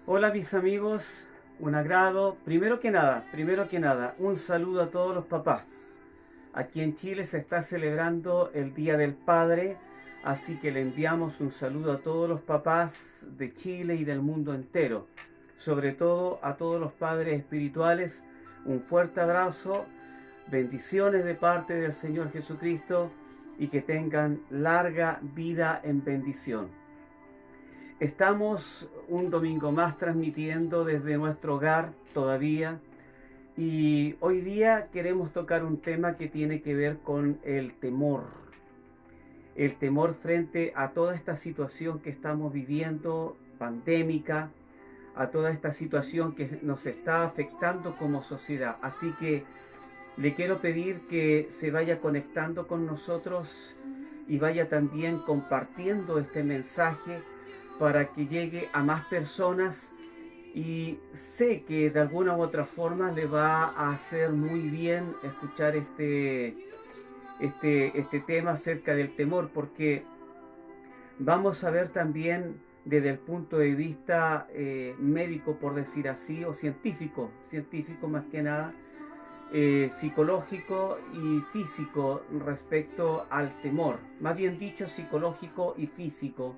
Hola mis amigos, un agrado. Primero que nada, un saludo a todos los papás. Aquí en Chile se está celebrando el Día del Padre, así que le enviamos un saludo a todos los papás de Chile y del mundo entero. Sobre todo a todos los padres espirituales, un fuerte abrazo, bendiciones de parte del Señor Jesucristo y que tengan larga vida en bendición. Estamos un domingo más transmitiendo desde nuestro hogar todavía y hoy día queremos tocar un tema que tiene que ver con el temor frente a toda esta situación que estamos viviendo, pandémica, a toda esta situación que nos está afectando como sociedad. Así que le quiero pedir que se vaya conectando con nosotros y vaya también compartiendo este mensaje para que llegue a más personas y sé que de alguna u otra forma le va a hacer muy bien escuchar este tema acerca del temor porque vamos a ver también desde el punto de vista médico, por decir así, o científico más que nada, psicológico y físico respecto al temor, más bien dicho psicológico y físico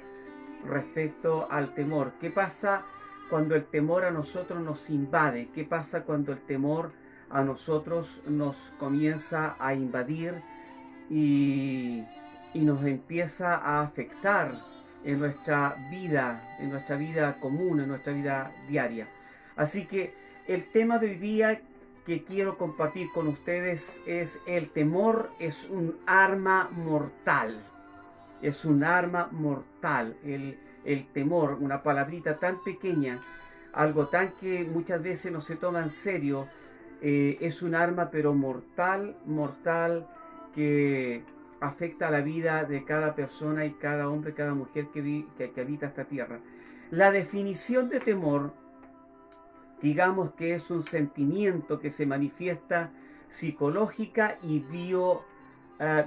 respecto al temor. ¿Qué pasa cuando el temor a nosotros nos invade? ¿Qué pasa cuando el temor a nosotros nos comienza a invadir y, y nos empieza a afectar en nuestra vida común, en nuestra vida diaria? Así que el tema de hoy día que quiero compartir con ustedes es: el temor es un arma mortal. Es un arma mortal. El temor, una palabrita tan pequeña, algo tan que muchas veces no se toma en serio, es un arma pero mortal, mortal, que afecta a la vida de cada persona y cada hombre, cada mujer que habita esta tierra. La definición de temor, digamos que es un sentimiento que se manifiesta psicológica y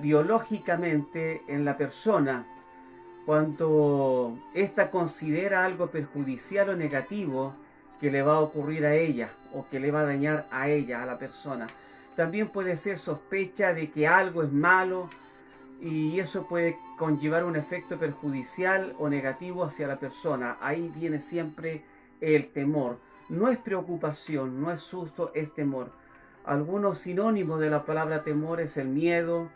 biológicamente en la persona cuando ésta considera algo perjudicial o negativo que le va a ocurrir a ella o que le va a dañar a ella, a la persona. También puede ser sospecha de que algo es malo y eso puede conllevar un efecto perjudicial o negativo hacia la persona. Ahí viene siempre el temor. No es preocupación, no es susto, es temor. Algunos sinónimos de la palabra temor es el miedo,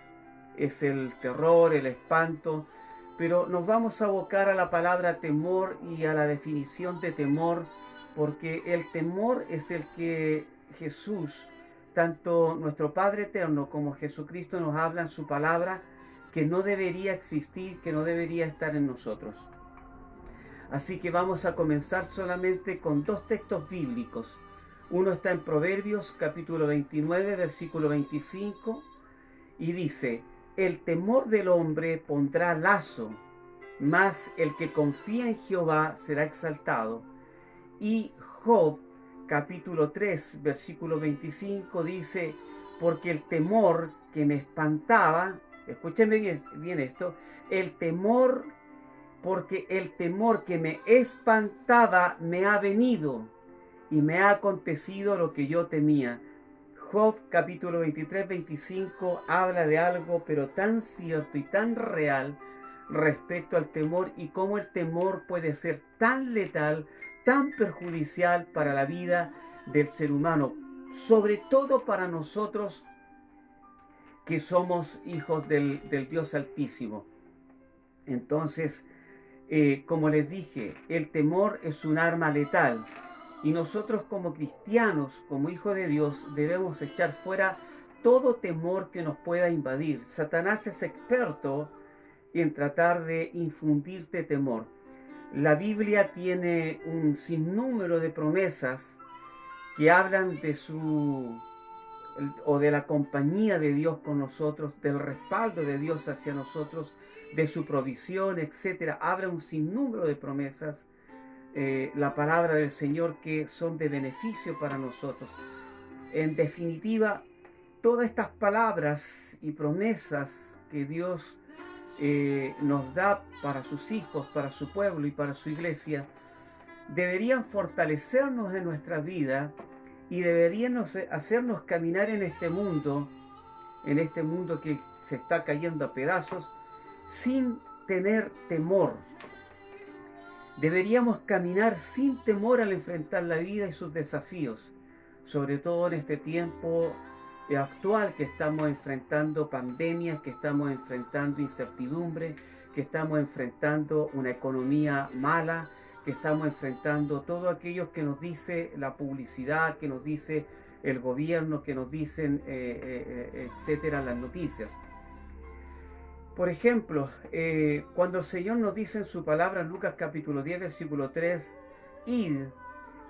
es el terror, el espanto, pero nos vamos a abocar a la palabra temor y a la definición de temor, porque el temor es el que Jesús, tanto nuestro Padre Eterno como Jesucristo, nos habla en su palabra, que no debería existir, que no debería estar en nosotros. Así que vamos a comenzar solamente con dos textos bíblicos. Uno está en Proverbios capítulo 29, versículo 25, y dice: el temor del hombre pondrá lazo, mas el que confía en Jehová será exaltado. Y Job capítulo 3 versículo 25 dice: porque el temor que me espantaba, escúchenme bien esto, el temor, porque el temor que me espantaba me ha venido y me ha acontecido lo que yo temía. Job capítulo 23-25 habla de algo pero tan cierto y tan real respecto al temor y cómo el temor puede ser tan letal, tan perjudicial para la vida del ser humano, sobre todo para nosotros que somos hijos del Dios Altísimo. Entonces, como les dije, el temor es un arma letal. Y nosotros como cristianos, como hijos de Dios, debemos echar fuera todo temor que nos pueda invadir. Satanás es experto en tratar de infundirte temor. La Biblia tiene un sinnúmero de promesas que hablan de su o de la compañía de Dios con nosotros, del respaldo de Dios hacia nosotros, de su provisión, etcétera. Habla un sinnúmero de promesas, la palabra del Señor, que son de beneficio para nosotros. En definitiva, todas estas palabras y promesas que Dios nos da para sus hijos, para su pueblo y para su iglesia, deberían fortalecernos en nuestra vida y deberían hacernos caminar en este mundo que se está cayendo a pedazos, sin tener temor. Deberíamos caminar sin temor al enfrentar la vida y sus desafíos, sobre todo en este tiempo actual que estamos enfrentando pandemias, que estamos enfrentando incertidumbre, que estamos enfrentando una economía mala, que estamos enfrentando todo aquello que nos dice la publicidad, que nos dice el gobierno, que nos dicen, etcétera, las noticias. Por ejemplo, cuando el Señor nos dice en su palabra en Lucas capítulo 10, versículo 3, id,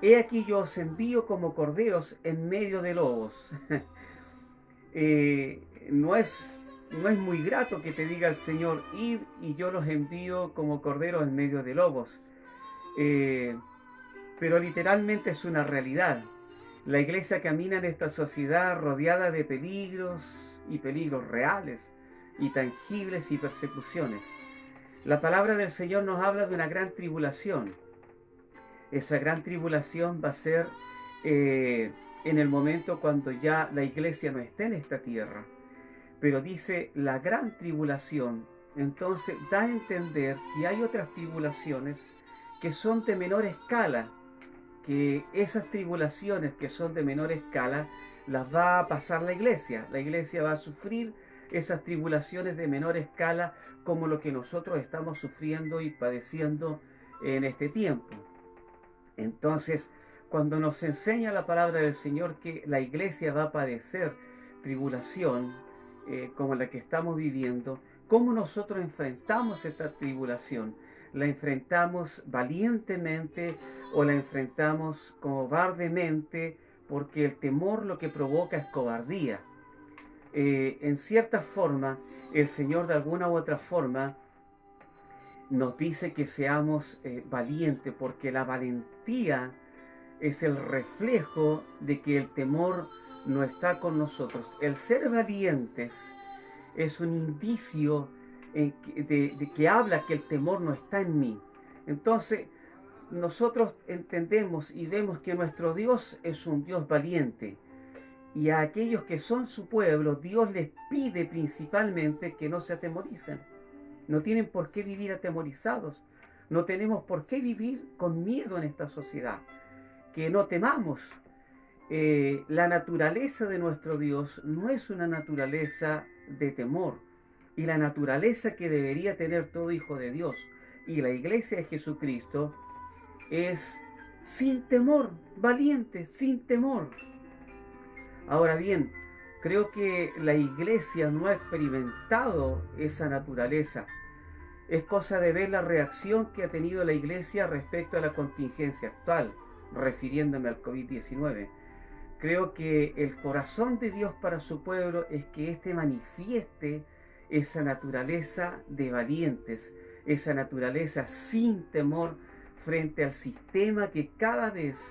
he aquí yo os envío como corderos en medio de lobos. No es muy grato que te diga el Señor, id y yo los envío como corderos en medio de lobos. Pero literalmente es una realidad. La iglesia camina en esta sociedad rodeada de peligros y peligros reales y tangibles y persecuciones. La palabra del Señor nos habla de una gran tribulación. Esa gran tribulación va a ser en el momento cuando ya la iglesia no esté en esta tierra. Pero dice la gran tribulación, entonces da a entender que hay otras tribulaciones que son de menor escala, que esas tribulaciones que son de menor escala las va a pasar la iglesia va a sufrir esas tribulaciones de menor escala como lo que nosotros estamos sufriendo y padeciendo en este tiempo. Entonces, cuando nos enseña la palabra del Señor que la iglesia va a padecer tribulación como la que estamos viviendo, ¿cómo nosotros enfrentamos esta tribulación? ¿La enfrentamos valientemente o la enfrentamos cobardemente? Porque el temor lo que provoca es cobardía. En cierta forma, el Señor de alguna u otra forma nos dice que seamos valientes, porque la valentía es el reflejo de que el temor no está con nosotros. El ser valientes es un indicio de que habla que el temor no está en mí. Entonces, nosotros entendemos y vemos que nuestro Dios es un Dios valiente. Y a aquellos que son su pueblo, Dios les pide principalmente que no se atemoricen. No tienen por qué vivir atemorizados. No tenemos por qué vivir con miedo en esta sociedad. Que no temamos. La naturaleza de nuestro Dios no es una naturaleza de temor. Y la naturaleza que debería tener todo hijo de Dios y la iglesia de Jesucristo es sin temor, valiente, sin temor. Ahora bien, creo que la iglesia no ha experimentado esa naturaleza. Es cosa de ver la reacción que ha tenido la iglesia respecto a la contingencia actual, refiriéndome al COVID-19. Creo que el corazón de Dios para su pueblo es que éste manifieste esa naturaleza de valientes, esa naturaleza sin temor frente al sistema que cada vez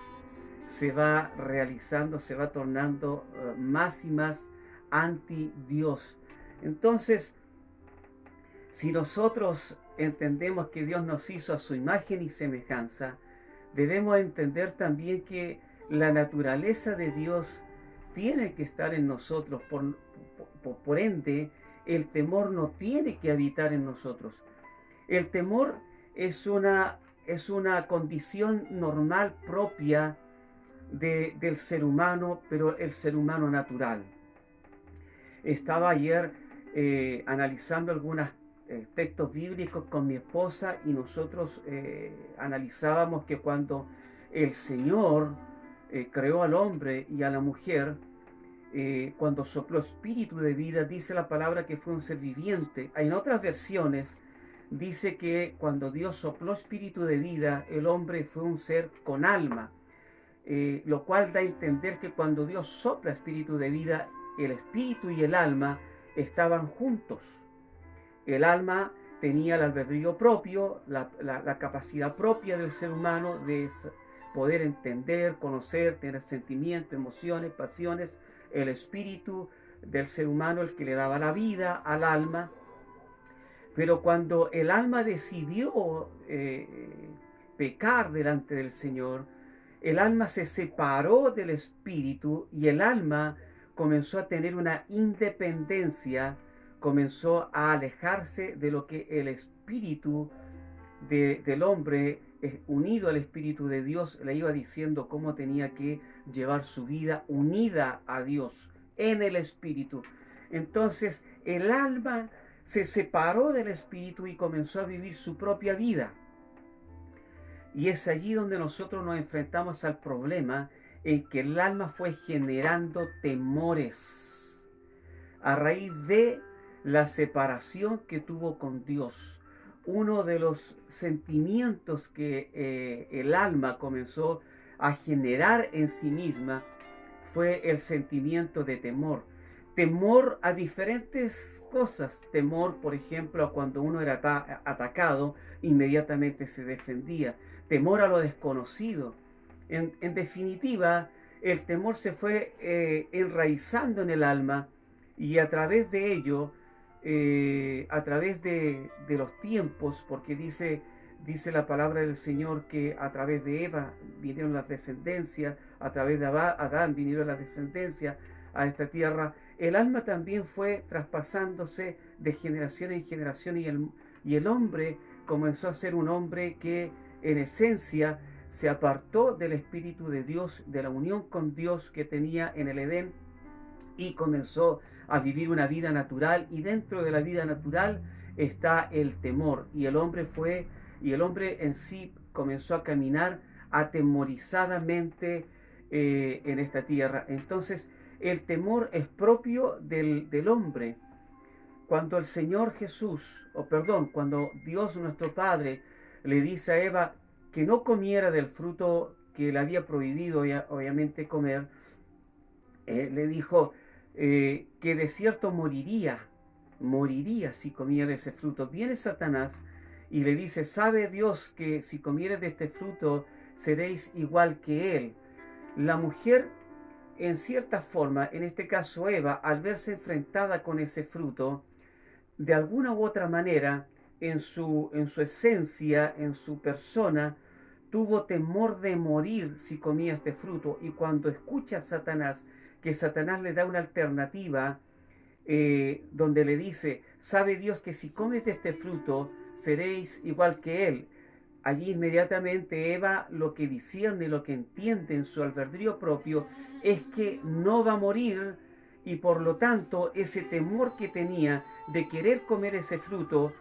se va realizando, se va tornando más y más anti Dios. Entonces, si nosotros entendemos que Dios nos hizo a su imagen y semejanza, debemos entender también que la naturaleza de Dios tiene que estar en nosotros. Por ende, el temor no tiene que habitar en nosotros. El temor es una condición normal propia del ser humano, pero el ser humano natural. Estaba ayer analizando algunos textos bíblicos con mi esposa y nosotros analizábamos que cuando el Señor creó al hombre y a la mujer, cuando sopló espíritu de vida, dice la palabra que fue un ser viviente. En otras versiones dice que cuando Dios sopló espíritu de vida, el hombre fue un ser con alma. Lo cual da a entender que cuando Dios sopla espíritu de vida, el espíritu y el alma estaban juntos. El alma tenía el albedrío propio, la capacidad propia del ser humano de poder entender, conocer, tener sentimientos, emociones, pasiones. El espíritu del ser humano, el que le daba la vida al alma. Pero cuando el alma decidió pecar delante del Señor, el alma se separó del espíritu y el alma comenzó a tener una independencia, comenzó a alejarse de lo que el espíritu del hombre, unido al espíritu de Dios, le iba diciendo cómo tenía que llevar su vida unida a Dios en el espíritu. Entonces el alma se separó del espíritu y comenzó a vivir su propia vida. Y es allí donde nosotros nos enfrentamos al problema en que el alma fue generando temores a raíz de la separación que tuvo con Dios. Uno de los sentimientos que el alma comenzó a generar en sí misma fue el sentimiento de temor. Temor a diferentes cosas. Temor, por ejemplo, a cuando uno era atacado, inmediatamente se defendía. Temor a lo desconocido. En definitiva, el temor se fue enraizando en el alma y a través de ello, a través de los tiempos, porque dice la palabra del Señor que a través de Eva vinieron las descendencias, a través de Adán vinieron las descendencias a esta tierra. El alma también fue traspasándose de generación en generación y el hombre comenzó a ser un hombre que en esencia se apartó del Espíritu de Dios, de la unión con Dios que tenía en el Edén, y comenzó a vivir una vida natural, y dentro de la vida natural está el temor, y el hombre en sí comenzó a caminar atemorizadamente en esta tierra. Entonces el temor es propio del hombre. Cuando el Señor Jesús, cuando Dios nuestro Padre le dice a Eva que no comiera del fruto que le había prohibido obviamente comer, le dijo que de cierto moriría si comía de ese fruto. Viene Satanás y le dice: sabe Dios que si comieres de este fruto seréis igual que él. La mujer, en cierta forma, en este caso Eva, al verse enfrentada con ese fruto, de alguna u otra manera, en su esencia, en su persona, tuvo temor de morir si comía este fruto. Y cuando escucha a Satanás, que Satanás le da una alternativa, donde le dice: sabe Dios que si comes de este fruto seréis igual que él. Allí inmediatamente Eva lo que discierne, lo que entiende en su albedrío propio es que no va a morir, y por lo tanto ese temor que tenía de querer comer ese fruto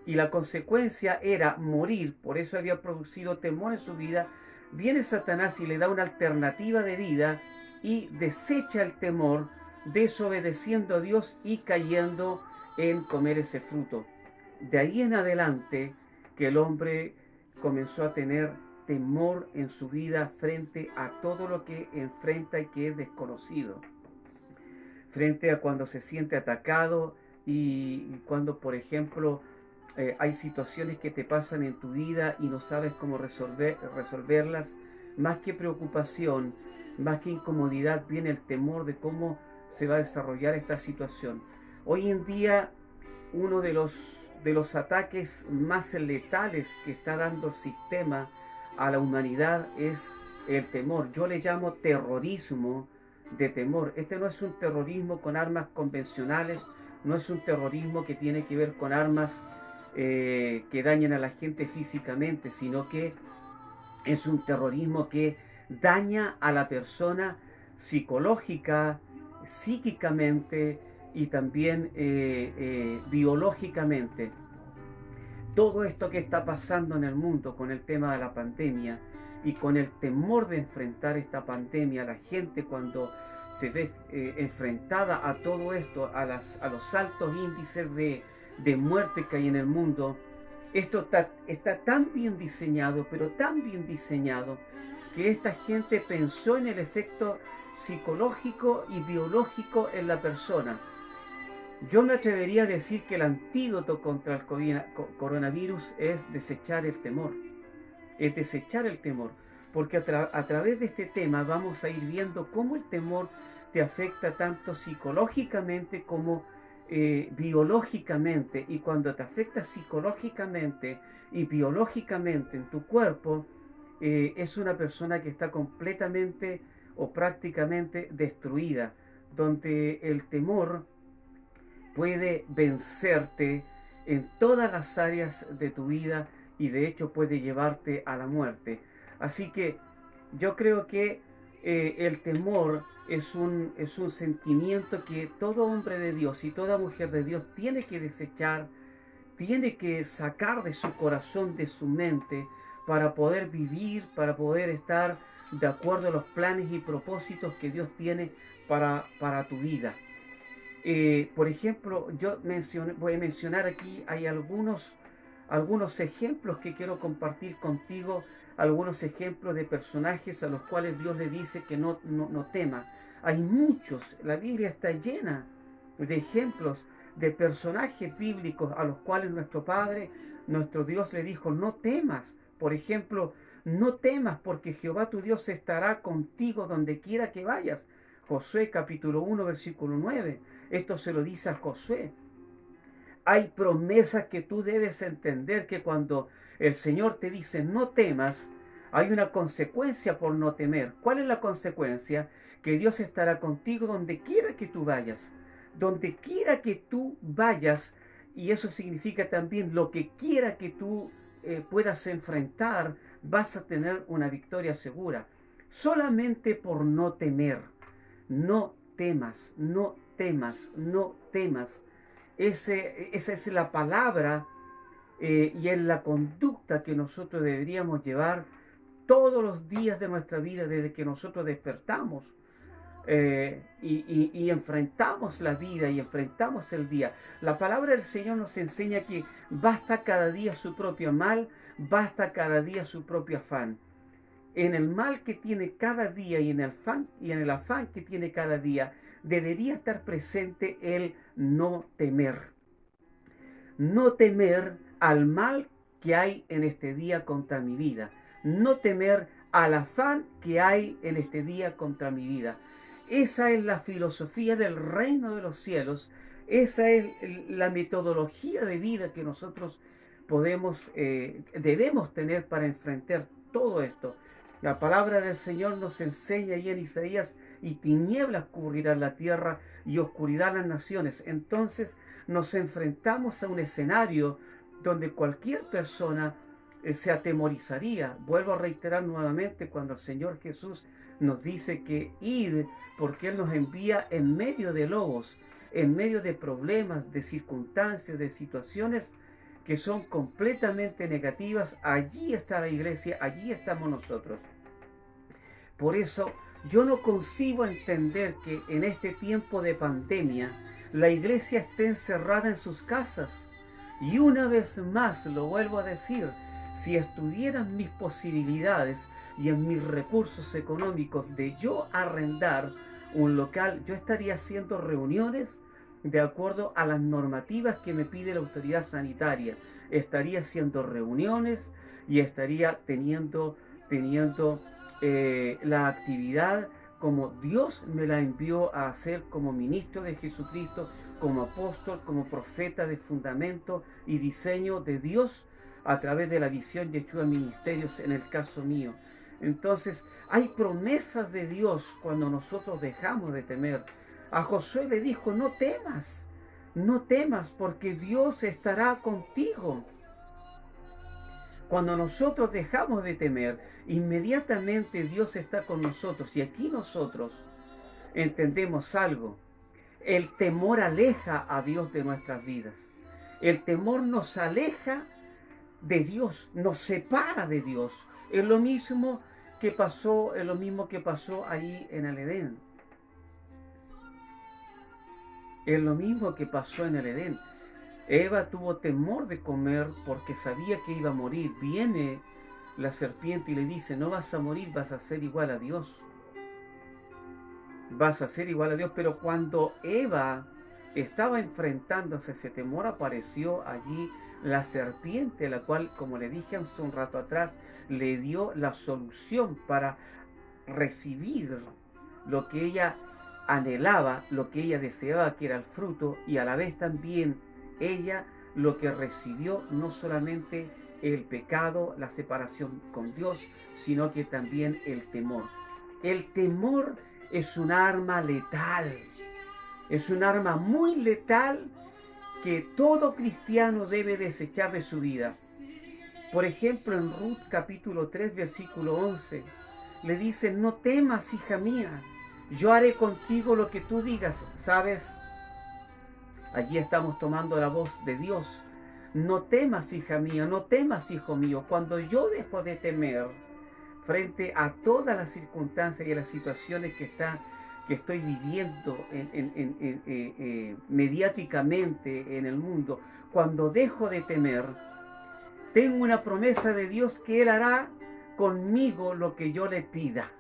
y la consecuencia era morir, por eso había producido temor en su vida. Viene Satanás y le da una alternativa de vida y desecha el temor, desobedeciendo a Dios y cayendo en comer ese fruto. De ahí en adelante que el hombre comenzó a tener temor en su vida frente a todo lo que enfrenta y que es desconocido, frente a cuando se siente atacado y cuando, por ejemplo, hay situaciones que te pasan en tu vida y no sabes cómo resolverlas. Más que preocupación, más que incomodidad, viene el temor de cómo se va a desarrollar esta situación. Hoy en día, uno de los ataques más letales que está dando el sistema a la humanidad es el temor. Yo le llamo terrorismo de temor. Este no es un terrorismo con armas convencionales, no es un terrorismo que tiene que ver con armas que dañan a la gente físicamente, sino que es un terrorismo que daña a la persona psicológica, psíquicamente y también biológicamente. Todo esto que está pasando en el mundo con el tema de la pandemia y con el temor de enfrentar esta pandemia, la gente cuando se ve enfrentada a todo esto, a los altos índices de muerte que hay en el mundo, esto está tan bien diseñado, pero tan bien diseñado, que esta gente pensó en el efecto psicológico y biológico en la persona. Yo me atrevería a decir que el antídoto contra el coronavirus es desechar el temor. Es desechar el temor. Porque a través de este tema vamos a ir viendo cómo el temor te afecta tanto psicológicamente como biológicamente, y cuando te afecta psicológicamente y biológicamente en tu cuerpo, es una persona que está completamente o prácticamente destruida, donde el temor puede vencerte en todas las áreas de tu vida y de hecho puede llevarte a la muerte. Así que yo creo que el temor es un sentimiento que todo hombre de Dios y toda mujer de Dios tiene que desechar, tiene que sacar de su corazón, de su mente, para poder vivir, para poder estar de acuerdo a los planes y propósitos que Dios tiene para tu vida. Por ejemplo, voy a mencionar aquí, hay algunos ejemplos que quiero compartir contigo, algunos ejemplos de personajes a los cuales Dios le dice que no tema. Hay muchos, la Biblia está llena de ejemplos de personajes bíblicos a los cuales nuestro Padre, nuestro Dios le dijo, no temas. Por ejemplo, no temas porque Jehová tu Dios estará contigo donde quiera que vayas. Josué capítulo 1, versículo 9. Esto se lo dice a Josué. Hay promesas que tú debes entender que cuando el Señor te dice no temas, hay una consecuencia por no temer. ¿Cuál es la consecuencia? Que Dios estará contigo donde quiera que tú vayas. Donde quiera que tú vayas, y eso significa también lo que quiera que tú puedas enfrentar, vas a tener una victoria segura. Solamente por no temer. No temas, no temas, no temas. Esa es la palabra y es la conducta que nosotros deberíamos llevar todos los días de nuestra vida desde que nosotros despertamos y enfrentamos la vida y enfrentamos el día. La palabra del Señor nos enseña que basta cada día su propio mal, basta cada día su propio afán. En el mal que tiene cada día y en el afán que tiene cada día, debería estar presente el no temer. No temer al mal que hay en este día contra mi vida. No temer al afán que hay en este día contra mi vida. Esa es la filosofía del reino de los cielos. Esa es la metodología de vida que nosotros debemos tener para enfrentar todo esto. La palabra del Señor nos enseña ahí en Isaías, y tinieblas cubrirán la tierra y oscuridad las naciones. Entonces nos enfrentamos a un escenario donde cualquier persona se atemorizaría. Vuelvo a reiterar nuevamente cuando el Señor Jesús nos dice que id, porque Él nos envía en medio de lobos, en medio de problemas, de circunstancias, de situaciones que son completamente negativas. Allí está la iglesia, allí estamos nosotros. Por eso yo no concibo entender que en este tiempo de pandemia la iglesia esté encerrada en sus casas. Y una vez más lo vuelvo a decir, si estuvieran mis posibilidades y en mis recursos económicos de yo arrendar un local, yo estaría haciendo reuniones de acuerdo a las normativas que me pide la autoridad sanitaria. Estaría haciendo reuniones y estaría teniendo la actividad como Dios me la envió a hacer como ministro de Jesucristo, como apóstol, como profeta de fundamento y diseño de Dios a través de la visión Yeshua Ministerios en el caso mío. Entonces, hay promesas de Dios cuando nosotros dejamos de temer. A Josué le dijo, no temas, no temas, porque Dios estará contigo. Cuando nosotros dejamos de temer, inmediatamente Dios está con nosotros. Y aquí nosotros entendemos algo. El temor aleja a Dios de nuestras vidas. El temor nos aleja de Dios, nos separa de Dios. Es lo mismo que pasó ahí en el Edén. Es lo mismo que pasó en el Edén. Eva tuvo temor de comer porque sabía que iba a morir. Viene la serpiente y le dice, no vas a morir, vas a ser igual a Dios. Vas a ser igual a Dios. Pero cuando Eva estaba enfrentándose a ese temor, apareció allí la serpiente, la cual, como le dije hace un rato atrás, le dio la solución para recibir lo que ella anhelaba, lo que ella deseaba, que era el fruto, y a la vez también ella lo que recibió, no solamente el pecado, la separación con Dios, sino que también el temor. El temor es un arma letal, es un arma muy letal que todo cristiano debe desechar de su vida. Por ejemplo, en Ruth capítulo 3, versículo 11, le dice: no temas, hija mía, yo haré contigo lo que tú digas. ¿Sabes? Allí estamos tomando la voz de Dios. No temas, hija mía, no temas, hijo mío. Cuando yo dejo de temer frente a todas las circunstancias y las situaciones que estoy viviendo mediáticamente en el mundo, cuando dejo de temer, tengo una promesa de Dios que Él hará conmigo lo que yo le pida.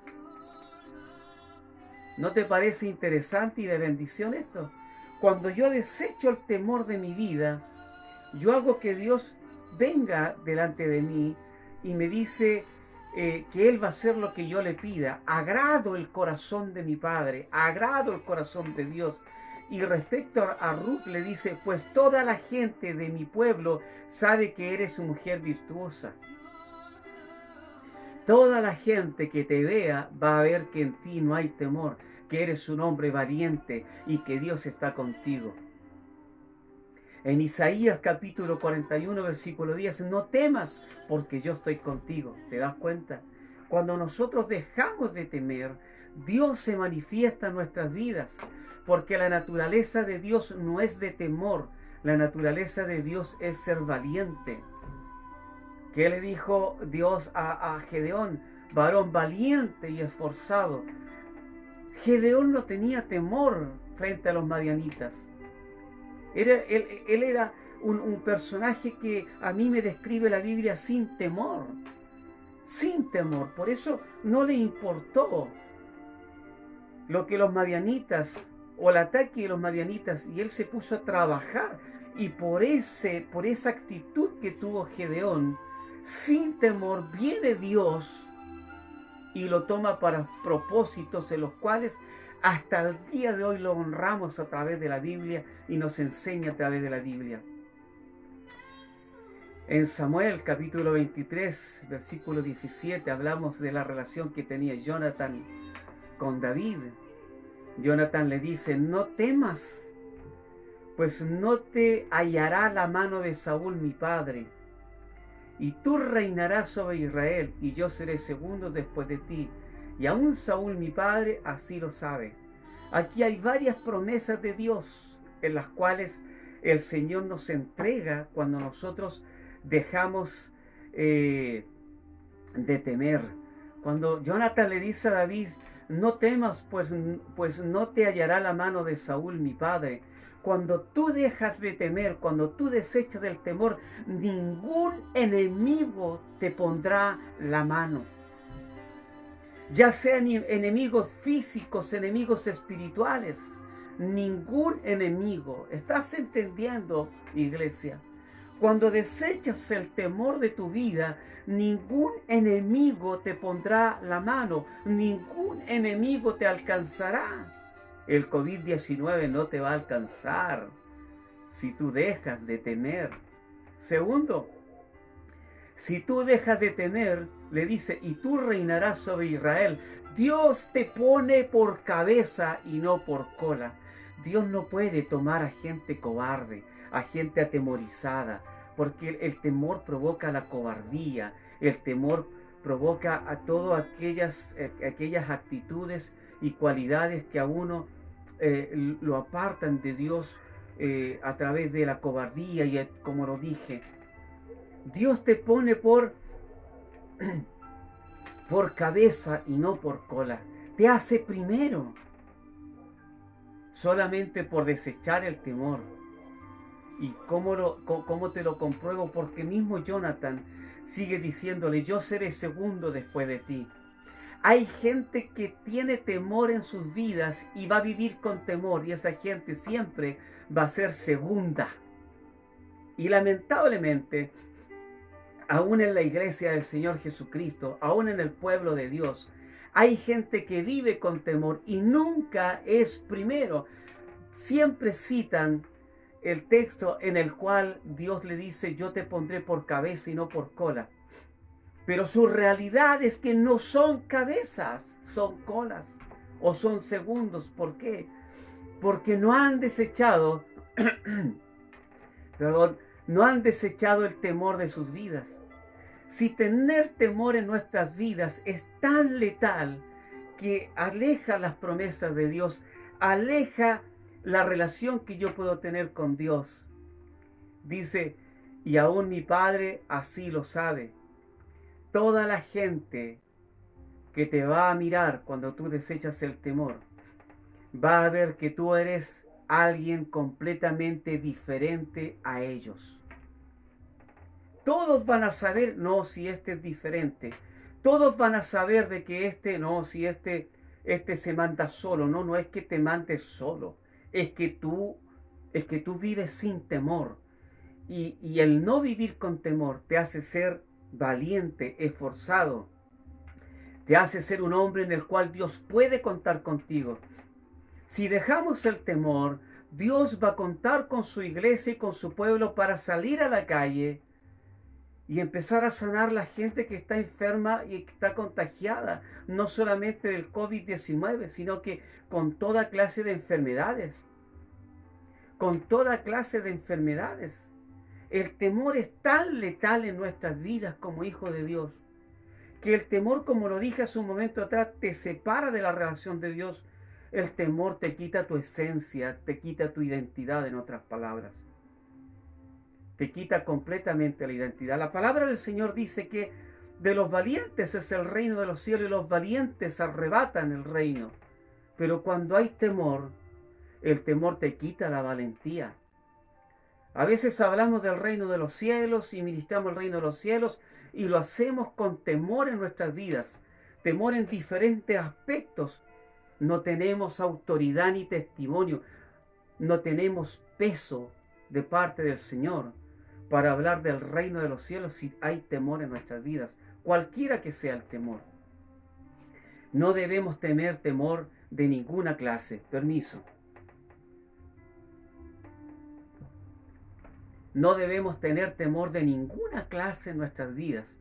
¿No te parece interesante y de bendición esto? Cuando yo desecho el temor de mi vida, yo hago que Dios venga delante de mí y me dice que Él va a hacer lo que yo le pida. Agrado el corazón de mi Padre, agrado el corazón de Dios. Y respecto a Ruth le dice: pues toda la gente de mi pueblo sabe que eres una mujer virtuosa. Toda la gente que te vea va a ver que en ti no hay temor, que eres un hombre valiente y que Dios está contigo. En Isaías capítulo 41, versículo 10, no temas porque yo estoy contigo. ¿Te das cuenta? Cuando nosotros dejamos de temer, Dios se manifiesta en nuestras vidas, porque la naturaleza de Dios no es de temor, la naturaleza de Dios es ser valiente. ¿Qué le dijo Dios a Gedeón? Varón valiente y esforzado. Gedeón no tenía temor frente a los madianitas. Él era un personaje que a mí me describe la Biblia sin temor. Sin temor. Por eso no le importó lo que los madianitas, o el ataque de los madianitas, y él se puso a trabajar. Y por esa actitud que tuvo Gedeón, sin temor, viene Dios y lo toma para propósitos en los cuales hasta el día de hoy lo honramos a través de la Biblia y nos enseña a través de la Biblia. En Samuel capítulo 23, versículo 17, hablamos de la relación que tenía Jonathan con David. Jonathan le dice: no temas, pues no te hallará la mano de Saúl mi padre, y tú reinarás sobre Israel, y yo seré segundo después de ti. Y aún Saúl mi padre así lo sabe. Aquí hay varias promesas de Dios en las cuales el Señor nos entrega cuando nosotros dejamos de temer. Cuando Jonathan le dice a David: no temas, pues no te hallará la mano de Saúl mi padre. Cuando tú dejas de temer, cuando tú desechas del temor, ningún enemigo te pondrá la mano. Ya sean enemigos físicos, enemigos espirituales, ningún enemigo. ¿Estás entendiendo, iglesia? Cuando desechas el temor de tu vida, ningún enemigo te pondrá la mano, ningún enemigo te alcanzará. El COVID-19 no te va a alcanzar si tú dejas de temer. Segundo, si tú dejas de temer, le dice: y tú reinarás sobre Israel. Dios te pone por cabeza y no por cola. Dios no puede tomar a gente cobarde, a gente atemorizada, porque el temor provoca la cobardía, el temor provoca a todas aquellas actitudes y cualidades que a uno lo apartan de Dios a través de la cobardía. Y como lo dije, Dios te pone por cabeza y no por cola. Te hace primero, solamente por desechar el temor. ¿Y cómo te lo compruebo? Porque mismo Jonathan sigue diciéndole: yo seré segundo después de ti. Hay gente que tiene temor en sus vidas y va a vivir con temor, y esa gente siempre va a ser segunda. Y lamentablemente, aún en la iglesia del Señor Jesucristo, aún en el pueblo de Dios, Hay gente que vive con temor y nunca es primero. Siempre citan el texto en el cual Dios le dice, yo te pondré por cabeza y no por cola. Pero su realidad es que no son cabezas, son colas o son segundos. ¿Por qué? Porque no han desechado, no han desechado el temor de sus vidas. Si tener temor en nuestras vidas es tan letal que aleja las promesas de Dios, aleja la relación que yo puedo tener con Dios. Dice, y aún mi Padre así lo sabe. Toda la gente que te va a mirar cuando tú desechas el temor, va a ver que tú eres alguien completamente diferente a ellos. Todos van a saber, no, si este es diferente. Todos van a saber de que si este se manda solo. No, no es que te mandes solo. Es que tú vives sin temor. Y el no vivir con temor te hace ser valiente, esforzado. Te hace ser un hombre en el cual Dios puede contar contigo. Si dejamos el temor, Dios va a contar con su iglesia y con su pueblo para salir a la calle y empezar a sanar la gente que está enferma y que está contagiada, no solamente del COVID-19, sino que con toda clase de enfermedades. Con toda clase de enfermedades. El temor es tan letal en nuestras vidas como hijos de Dios, que el temor, como lo dije hace un momento atrás, te separa de la relación de Dios. El temor te quita tu esencia, te quita tu identidad, en otras palabras. Te quita completamente la identidad. La palabra del Señor dice que de los valientes es el reino de los cielos y los valientes arrebatan el reino. Pero cuando hay temor, el temor te quita la valentía. A veces hablamos del reino de los cielos y ministramos el reino de los cielos y lo hacemos con temor en nuestras vidas. Temor en diferentes aspectos. No tenemos autoridad ni testimonio. No tenemos peso de parte del Señor para hablar del reino de los cielos si hay temor en nuestras vidas, cualquiera que sea el temor. No debemos tener temor de ninguna clase. Permiso. No debemos tener temor de ninguna clase en nuestras vidas.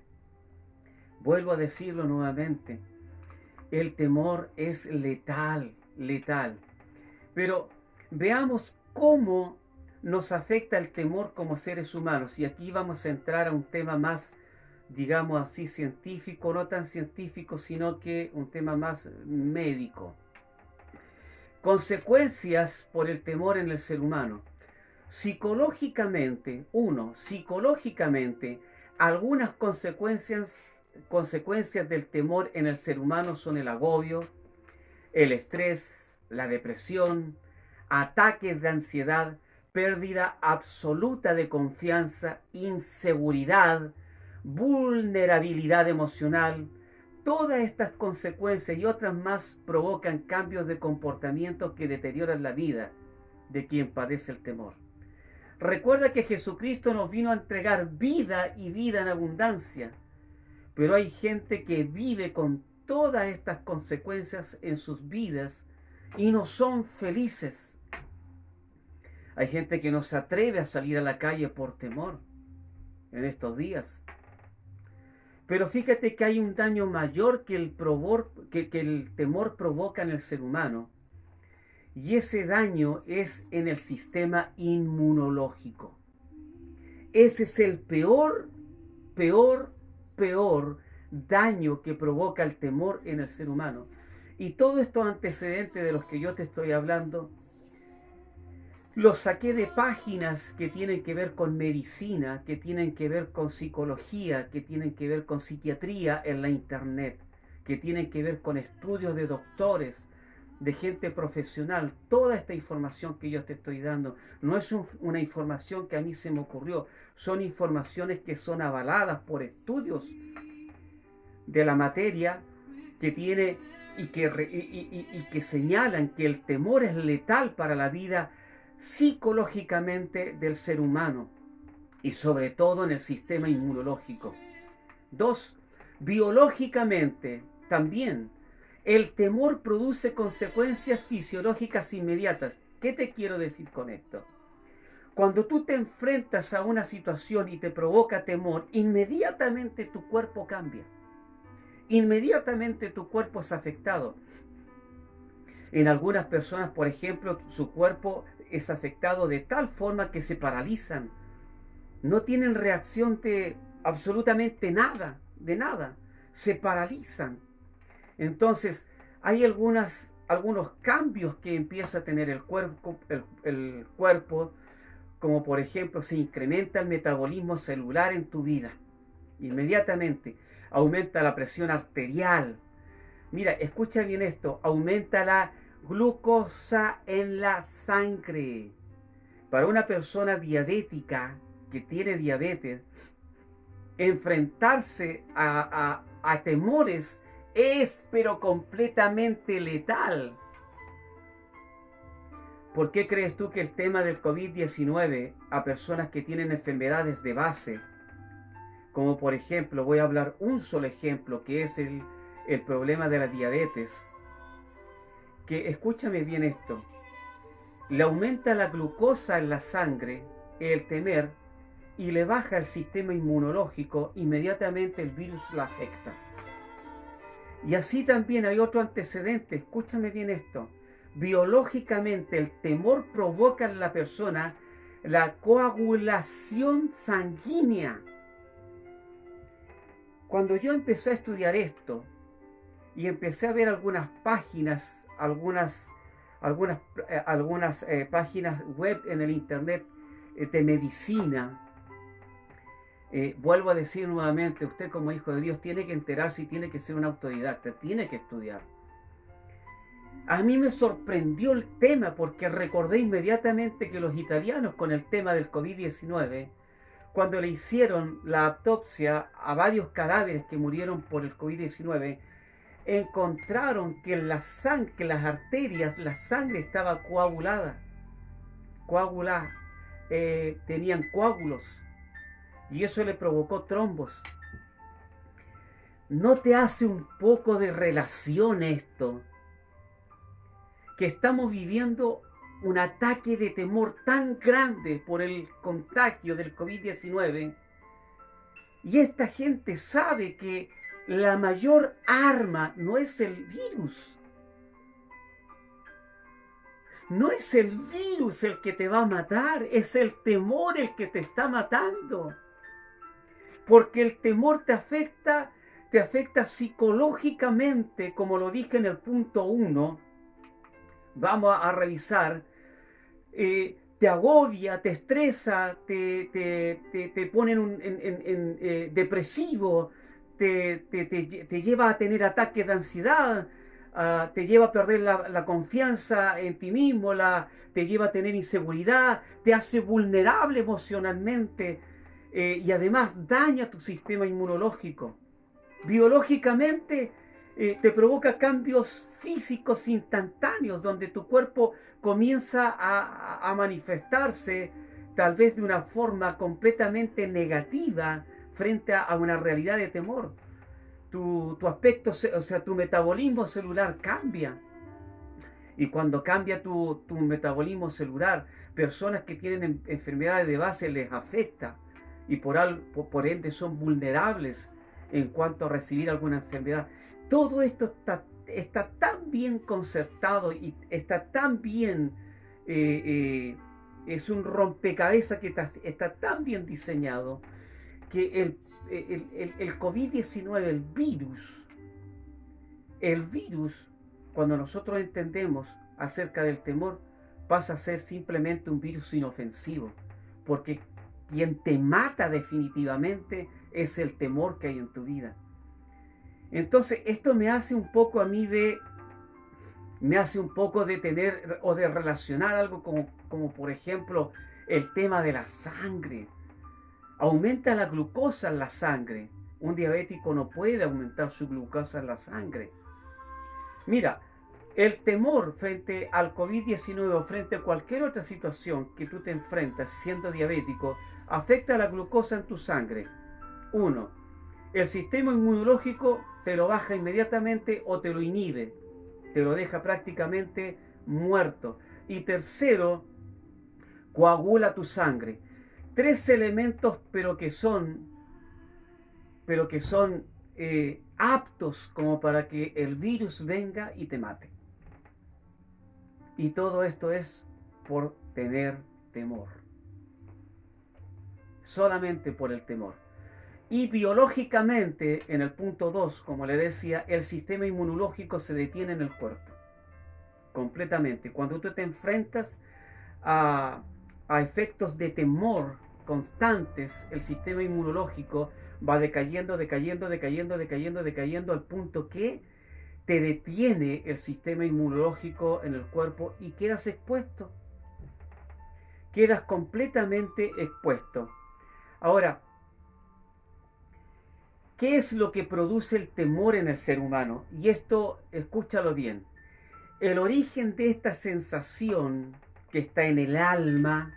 Vuelvo a decirlo nuevamente. El temor es letal, letal. Pero veamos cómo nos afecta el temor como seres humanos. Y aquí vamos a entrar a un tema más, digamos así, científico, no tan científico, sino que un tema más médico. Consecuencias por el temor en el ser humano. Psicológicamente, algunas consecuencias del temor en el ser humano son el agobio, el estrés, la depresión, ataques de ansiedad, pérdida absoluta de confianza, inseguridad, vulnerabilidad emocional. Todas estas consecuencias y otras más provocan cambios de comportamiento que deterioran la vida de quien padece el temor. Recuerda que Jesucristo nos vino a entregar vida y vida en abundancia, pero hay gente que vive con todas estas consecuencias en sus vidas y no son felices. Hay gente que no se atreve a salir a la calle por temor en estos días. Pero fíjate que hay un daño mayor que el temor provoca en el ser humano. Y ese daño es en el sistema inmunológico. Ese es el peor daño que provoca el temor en el ser humano. Y todos estos antecedentes de los que yo te estoy hablando, los saqué de páginas que tienen que ver con medicina, que tienen que ver con psicología, que tienen que ver con psiquiatría en la internet, que tienen que ver con estudios de doctores, de gente profesional. Toda esta información que yo te estoy dando no es una información que a mí se me ocurrió, son informaciones que son avaladas por estudios de la materia que tiene y que señalan que el temor es letal para la vida psicológicamente del ser humano y sobre todo en el sistema inmunológico. 2. Biológicamente también. El temor produce consecuencias fisiológicas inmediatas. ¿Qué te quiero decir con esto? Cuando tú te enfrentas a una situación y te provoca temor, inmediatamente tu cuerpo cambia. Inmediatamente tu cuerpo es afectado. En algunas personas, por ejemplo, su cuerpo es afectado de tal forma que se paralizan. No tienen reacción de absolutamente nada, de nada. Se paralizan. Entonces, hay algunos cambios que empieza a tener el cuerpo, como por ejemplo, se incrementa el metabolismo celular en tu vida. Inmediatamente aumenta la presión arterial. Mira, escucha bien esto, aumenta la glucosa en la sangre. Para una persona diabética que tiene diabetes, enfrentarse a temores es pero completamente letal. ¿Por qué crees tú que el tema del COVID-19 a personas que tienen enfermedades de base, como por ejemplo, voy a hablar un solo ejemplo, que es el problema de la diabetes, que escúchame bien esto, le aumenta la glucosa en la sangre, el temer, y le baja el sistema inmunológico, inmediatamente el virus la afecta. Y así también hay otro antecedente, escúchame bien esto, biológicamente el temor provoca en la persona la coagulación sanguínea. Cuando yo empecé a estudiar esto y empecé a ver algunas páginas, algunas páginas web en el internet de medicina, vuelvo a decir nuevamente, usted como hijo de Dios tiene que enterarse y tiene que ser un autodidacta, tiene que estudiar. A mí me sorprendió el tema porque recordé inmediatamente que los italianos con el tema del COVID-19, cuando le hicieron la autopsia a varios cadáveres que murieron por el COVID-19, encontraron que en la sangre, que las arterias, la sangre estaba coagulada, tenían coágulos y eso le provocó trombos. ¿No te hace un poco de relación esto? Que estamos viviendo un ataque de temor tan grande por el contagio del COVID-19 y esta gente sabe que la mayor arma no es el virus. No es el virus el que te va a matar, es el temor el que te está matando. Porque el temor te afecta psicológicamente, como lo dije en el punto 1. Vamos a revisar. Te agobia, te estresa, te pone en depresivo, te lleva a tener ataques de ansiedad, te lleva a perder la confianza en ti mismo, te lleva a tener inseguridad, te hace vulnerable emocionalmente y además daña tu sistema inmunológico. Biológicamente te provoca cambios físicos instantáneos donde tu cuerpo comienza a manifestarse tal vez de una forma completamente negativa frente a una realidad de temor. Tu aspecto, o sea, tu metabolismo celular cambia. Y cuando cambia tu metabolismo celular, personas que tienen enfermedades de base les afecta y por ende son vulnerables en cuanto a recibir alguna enfermedad. Todo esto está tan bien concertado y está tan bien, es un rompecabezas que está tan bien diseñado que el COVID-19, el virus, cuando nosotros entendemos acerca del temor, pasa a ser simplemente un virus inofensivo, porque quien te mata definitivamente es el temor que hay en tu vida. Entonces esto me hace un poco a mí de tener o de relacionar algo como por ejemplo el tema de la sangre. Aumenta la glucosa en la sangre. Un diabético no puede aumentar su glucosa en la sangre. Mira, el temor frente al COVID-19 o frente a cualquier otra situación que tú te enfrentas siendo diabético afecta la glucosa en tu sangre. 1. El sistema inmunológico te lo baja inmediatamente o te lo inhibe, te lo deja prácticamente muerto. Y tercero, coagula tu sangre. Tres elementos, pero que son aptos como para que el virus venga y te mate. Y todo esto es por tener temor. Solamente por el temor. Y biológicamente, en el punto 2, como le decía, el sistema inmunológico se detiene en el cuerpo. Completamente. Cuando tú te enfrentas a efectos de temor constantes, el sistema inmunológico va decayendo, decayendo, decayendo, decayendo, decayendo al punto que te detiene el sistema inmunológico en el cuerpo y quedas expuesto. Quedas completamente expuesto. Ahora, ¿qué es lo que produce el temor en el ser humano? Y esto, escúchalo bien. El origen de esta sensación que está en el alma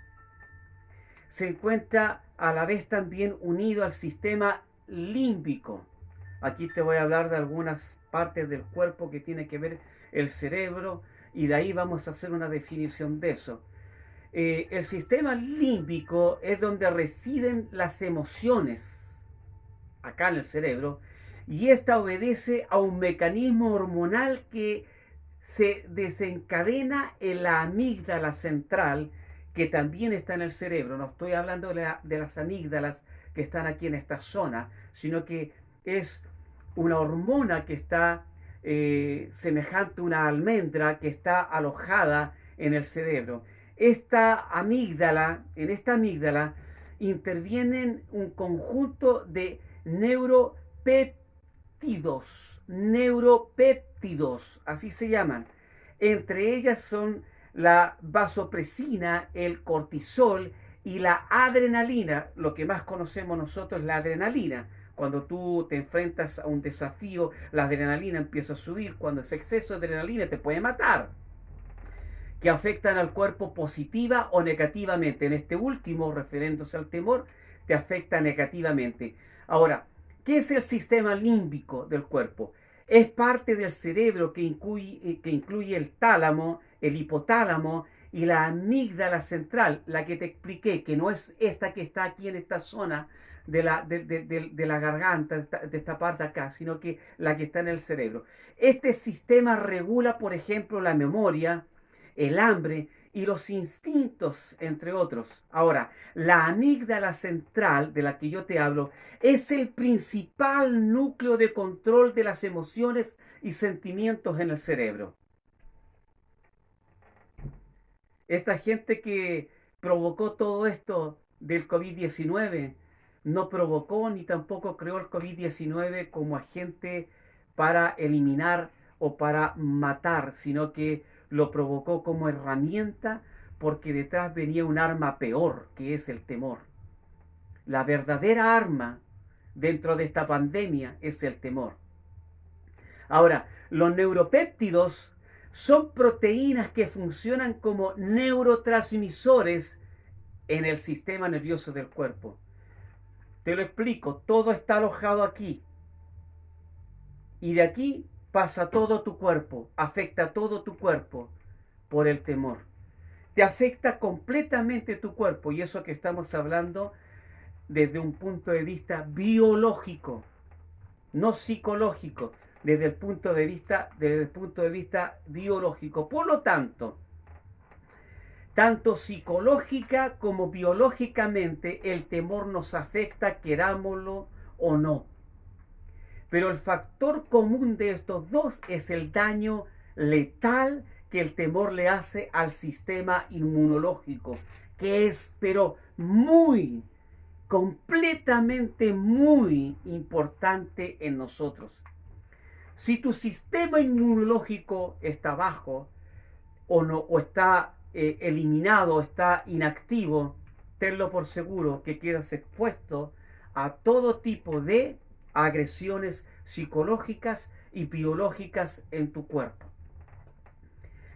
se encuentra a la vez también unido al sistema límbico. Aquí te voy a hablar de algunas partes del cuerpo que tiene que ver el cerebro y de ahí vamos a hacer una definición de eso. El sistema límbico es donde residen las emociones, acá en el cerebro, y esta obedece a un mecanismo hormonal que se desencadena en la amígdala central, que también está en el cerebro. No estoy hablando de las amígdalas que están aquí en esta zona, sino que es una hormona que está semejante a una almendra que está alojada en el cerebro. En esta amígdala intervienen un conjunto de neuropéptidos, así se llaman. Entre ellas son la vasopresina, el cortisol y la adrenalina. Lo que más conocemos nosotros es la adrenalina. Cuando tú te enfrentas a un desafío, la adrenalina empieza a subir. Cuando ese exceso de adrenalina te puede matar, que afectan al cuerpo positiva o negativamente. En este último, refiriéndose al temor, te afecta negativamente. Ahora, ¿qué es el sistema límbico del cuerpo? Es parte del cerebro que incluye el tálamo, el hipotálamo y la amígdala central, la que te expliqué, que no es esta que está aquí en esta zona de la garganta, de esta parte acá, sino que la que está en el cerebro. Este sistema regula, por ejemplo, la memoria, el hambre y los instintos, entre otros. Ahora, la amígdala central de la que yo te hablo es el principal núcleo de control de las emociones y sentimientos en el cerebro. Esta gente que provocó todo esto del COVID-19 no provocó ni tampoco creó el COVID-19 como agente para eliminar o para matar, sino que lo provocó como herramienta porque detrás venía un arma peor, que es el temor. La verdadera arma dentro de esta pandemia es el temor. Ahora, los neuropéptidos son proteínas que funcionan como neurotransmisores en el sistema nervioso del cuerpo. Te lo explico, todo está alojado aquí. Y de aquí pasa todo tu cuerpo, afecta todo tu cuerpo por el temor. Te afecta completamente tu cuerpo, y eso que estamos hablando desde un punto de vista biológico, no psicológico, desde el punto de vista biológico. Por lo tanto, tanto psicológica como biológicamente, el temor nos afecta, querámoslo o no. Pero el factor común de estos dos es el daño letal que el temor le hace al sistema inmunológico, que es, pero muy, completamente muy importante en nosotros. Si tu sistema inmunológico está bajo o no, o está eliminado, está inactivo, tenlo por seguro que quedas expuesto a todo tipo de agresiones psicológicas y biológicas en tu cuerpo.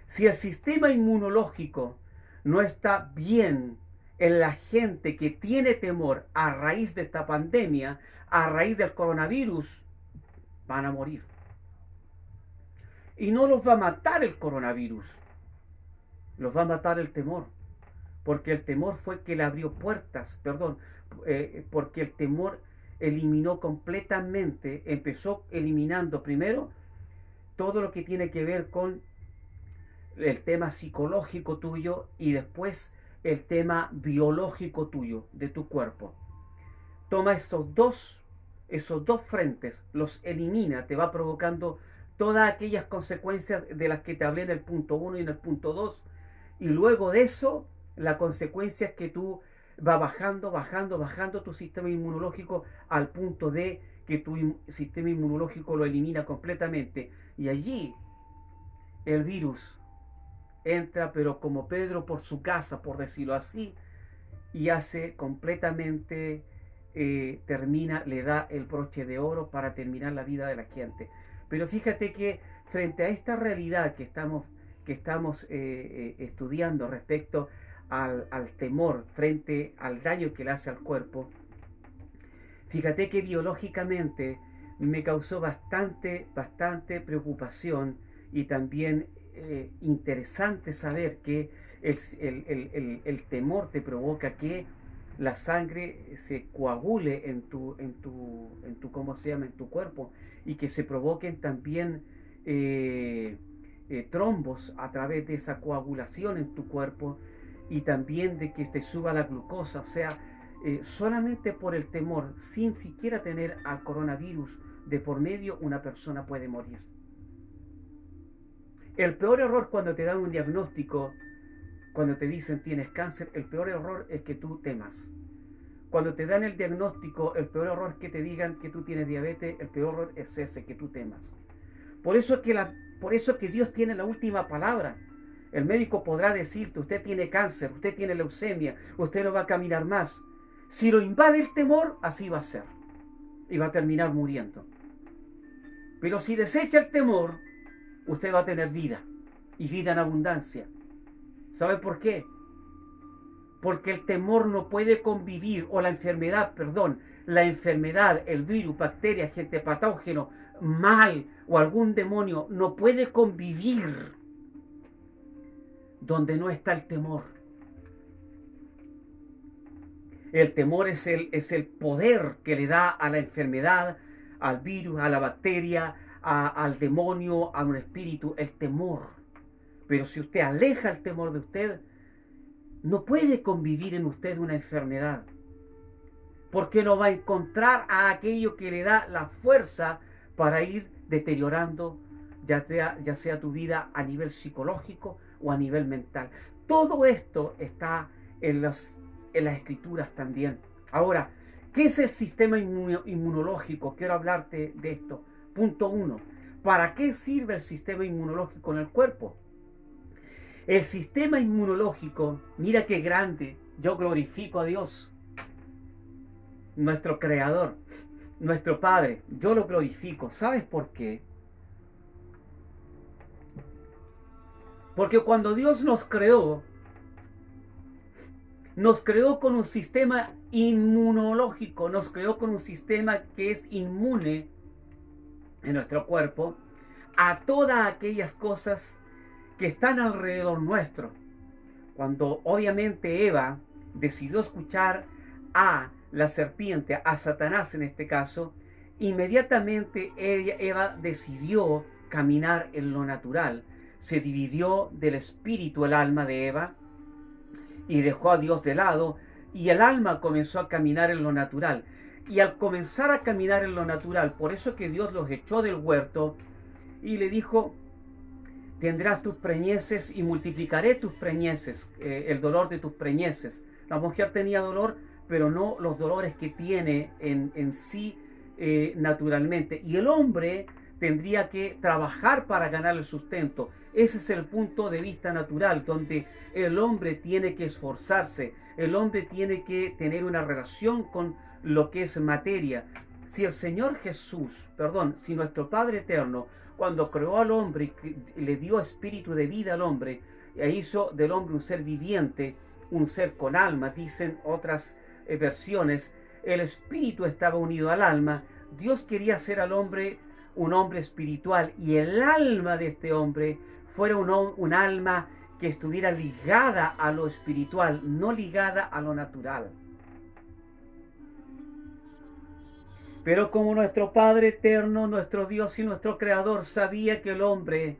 Si el sistema inmunológico no está bien en la gente que tiene temor a raíz de esta pandemia, a raíz del coronavirus, van a morir. Y no los va a matar el coronavirus, los va a matar el temor, porque el temor fue que le abrió puertas, porque el temor eliminó completamente, empezó eliminando primero todo lo que tiene que ver con el tema psicológico tuyo y después el tema biológico tuyo, de tu cuerpo. Toma esos dos frentes, los elimina, te va provocando todas aquellas consecuencias de las que te hablé en el punto 1 y en el punto 2, y luego de eso, la consecuencia es que tú va bajando tu sistema inmunológico al punto de que tu sistema inmunológico lo elimina completamente, y allí el virus entra, pero como Pedro por su casa, por decirlo así, y hace completamente, termina, le da el broche de oro para terminar la vida de la gente. Pero fíjate que frente a esta realidad que estamos estudiando respecto al temor, frente al daño que le hace al cuerpo, fíjate que biológicamente me causó bastante preocupación y también interesante saber que el temor te provoca que la sangre se coagule en tu ¿cómo se llama? En tu cuerpo, y que se provoquen también trombos a través de esa coagulación en tu cuerpo, y también de que te suba la glucosa. O sea, solamente por el temor, sin siquiera tener al coronavirus de por medio, una persona puede morir. El peor error cuando te dan un diagnóstico, cuando te dicen tienes cáncer, el peor error es que tú temas. Cuando te dan el diagnóstico, el peor error es que te digan que tú tienes diabetes, el peor error es ese, que tú temas. Por eso que Dios tiene la última palabra. El médico podrá decirte, usted tiene cáncer, usted tiene leucemia, usted no va a caminar más. Si lo invade el temor, así va a ser. Y va a terminar muriendo. Pero si desecha el temor, usted va a tener vida. Y vida en abundancia. ¿Sabe por qué? Porque el temor no puede convivir, o la enfermedad, el virus, bacteria, agente patógeno, mal o algún demonio no puede convivir donde no está el temor. El temor es el poder que le da a la enfermedad, al virus, a la bacteria, al demonio, a un espíritu, el temor. Pero si usted aleja el temor de usted, no puede convivir en usted una enfermedad, porque no va a encontrar a aquello que le da la fuerza para ir deteriorando, ya sea tu vida a nivel psicológico o a nivel mental. Todo esto está en las escrituras también. Ahora, ¿qué es el sistema inmunológico? Quiero hablarte de esto. Punto 1. ¿Para qué sirve el sistema inmunológico en el cuerpo? El sistema inmunológico, mira qué grande, yo glorifico a Dios, nuestro Creador, nuestro Padre, yo lo glorifico. ¿Sabes por qué? Porque cuando Dios nos creó con un sistema inmunológico, nos creó con un sistema que es inmune en nuestro cuerpo a todas aquellas cosas que están alrededor nuestro. Cuando obviamente Eva decidió escuchar a la serpiente, a Satanás en este caso, inmediatamente Eva decidió caminar en lo natural. Se dividió del espíritu el alma de Eva y dejó a Dios de lado, y el alma comenzó a caminar en lo natural. Y al comenzar a caminar en lo natural, por eso que Dios los echó del huerto y le dijo: tendrás tus preñeces y multiplicaré tus preñeces, el dolor de tus preñeces. La mujer tenía dolor, pero no los dolores que tiene en sí naturalmente. Y el hombre tendría que trabajar para ganar el sustento. Ese es el punto de vista natural, donde el hombre tiene que esforzarse, el hombre tiene que tener una relación con lo que es materia. Si el Señor Jesús, si nuestro Padre Eterno, cuando creó al hombre y le dio espíritu de vida al hombre, e hizo del hombre un ser viviente, un ser con alma, dicen otras versiones, el espíritu estaba unido al alma. Dios quería hacer al hombre un hombre espiritual y el alma de este hombre fuera un alma que estuviera ligada a lo espiritual, no ligada a lo natural. Pero como nuestro Padre eterno, nuestro Dios y nuestro Creador sabía que el hombre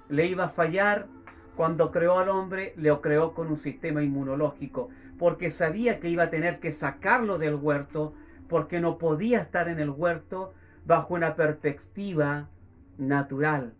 le iba a fallar, cuando creó al hombre, lo creó con un sistema inmunológico, porque sabía que iba a tener que sacarlo del huerto, porque no podía estar en el huerto bajo una perspectiva natural,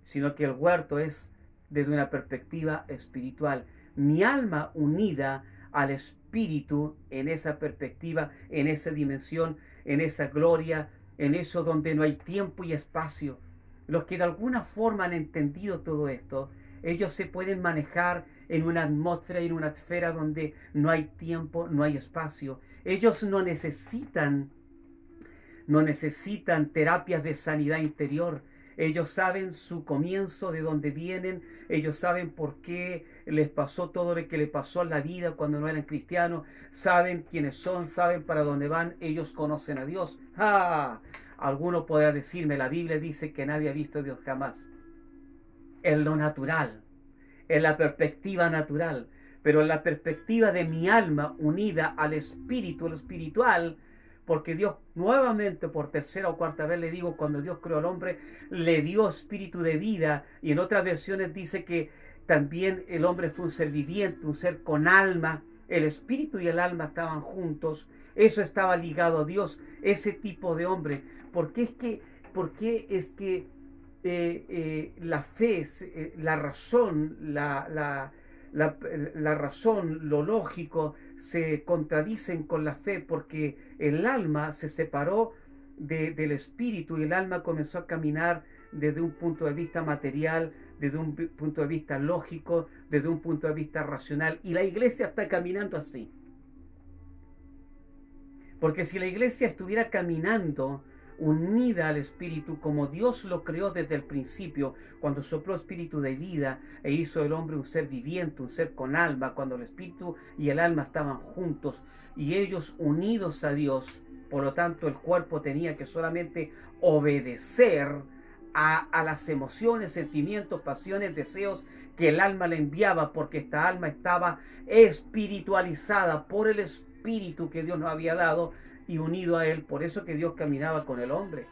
sino que el huerto es desde una perspectiva espiritual. Mi alma unida al espíritu en esa perspectiva, en esa dimensión, en esa gloria, en eso donde no hay tiempo y espacio. Los que de alguna forma han entendido todo esto, ellos se pueden manejar en una atmósfera y en una esfera donde no hay tiempo, no hay espacio. Ellos no necesitan terapias de sanidad interior. Ellos saben su comienzo, de dónde vienen, ellos saben por qué les pasó todo lo que les pasó en la vida cuando no eran cristianos, saben quiénes son, saben para dónde van, ellos conocen a Dios. ¡Ah! Alguno podrá decirme, la Biblia dice que nadie ha visto a Dios jamás. En lo natural, en la perspectiva natural, pero en la perspectiva de mi alma unida al espíritu, lo espiritual, porque Dios nuevamente, por tercera o cuarta vez le digo, cuando Dios creó al hombre, le dio espíritu de vida, y en otras versiones dice que también el hombre fue un ser viviente, un ser con alma. El espíritu y el alma estaban juntos, eso estaba ligado a Dios, ese tipo de hombre. ¿Por qué es que la fe, la razón, la razón, lo lógico, se contradicen con la fe? Porque el alma se separó del espíritu y el alma comenzó a caminar desde un punto de vista material, desde un punto de vista lógico, desde un punto de vista racional. Y la iglesia está caminando así. Porque si la iglesia estuviera caminando unida al espíritu como Dios lo creó desde el principio, cuando sopló espíritu de vida e hizo el hombre un ser viviente, un ser con alma, cuando el espíritu y el alma estaban juntos y ellos unidos a Dios, por lo tanto el cuerpo tenía que solamente obedecer a las emociones, sentimientos, pasiones, deseos que el alma le enviaba, porque esta alma estaba espiritualizada por el espíritu que Dios nos había dado y unido a él. Por eso que Dios caminaba con el hombre,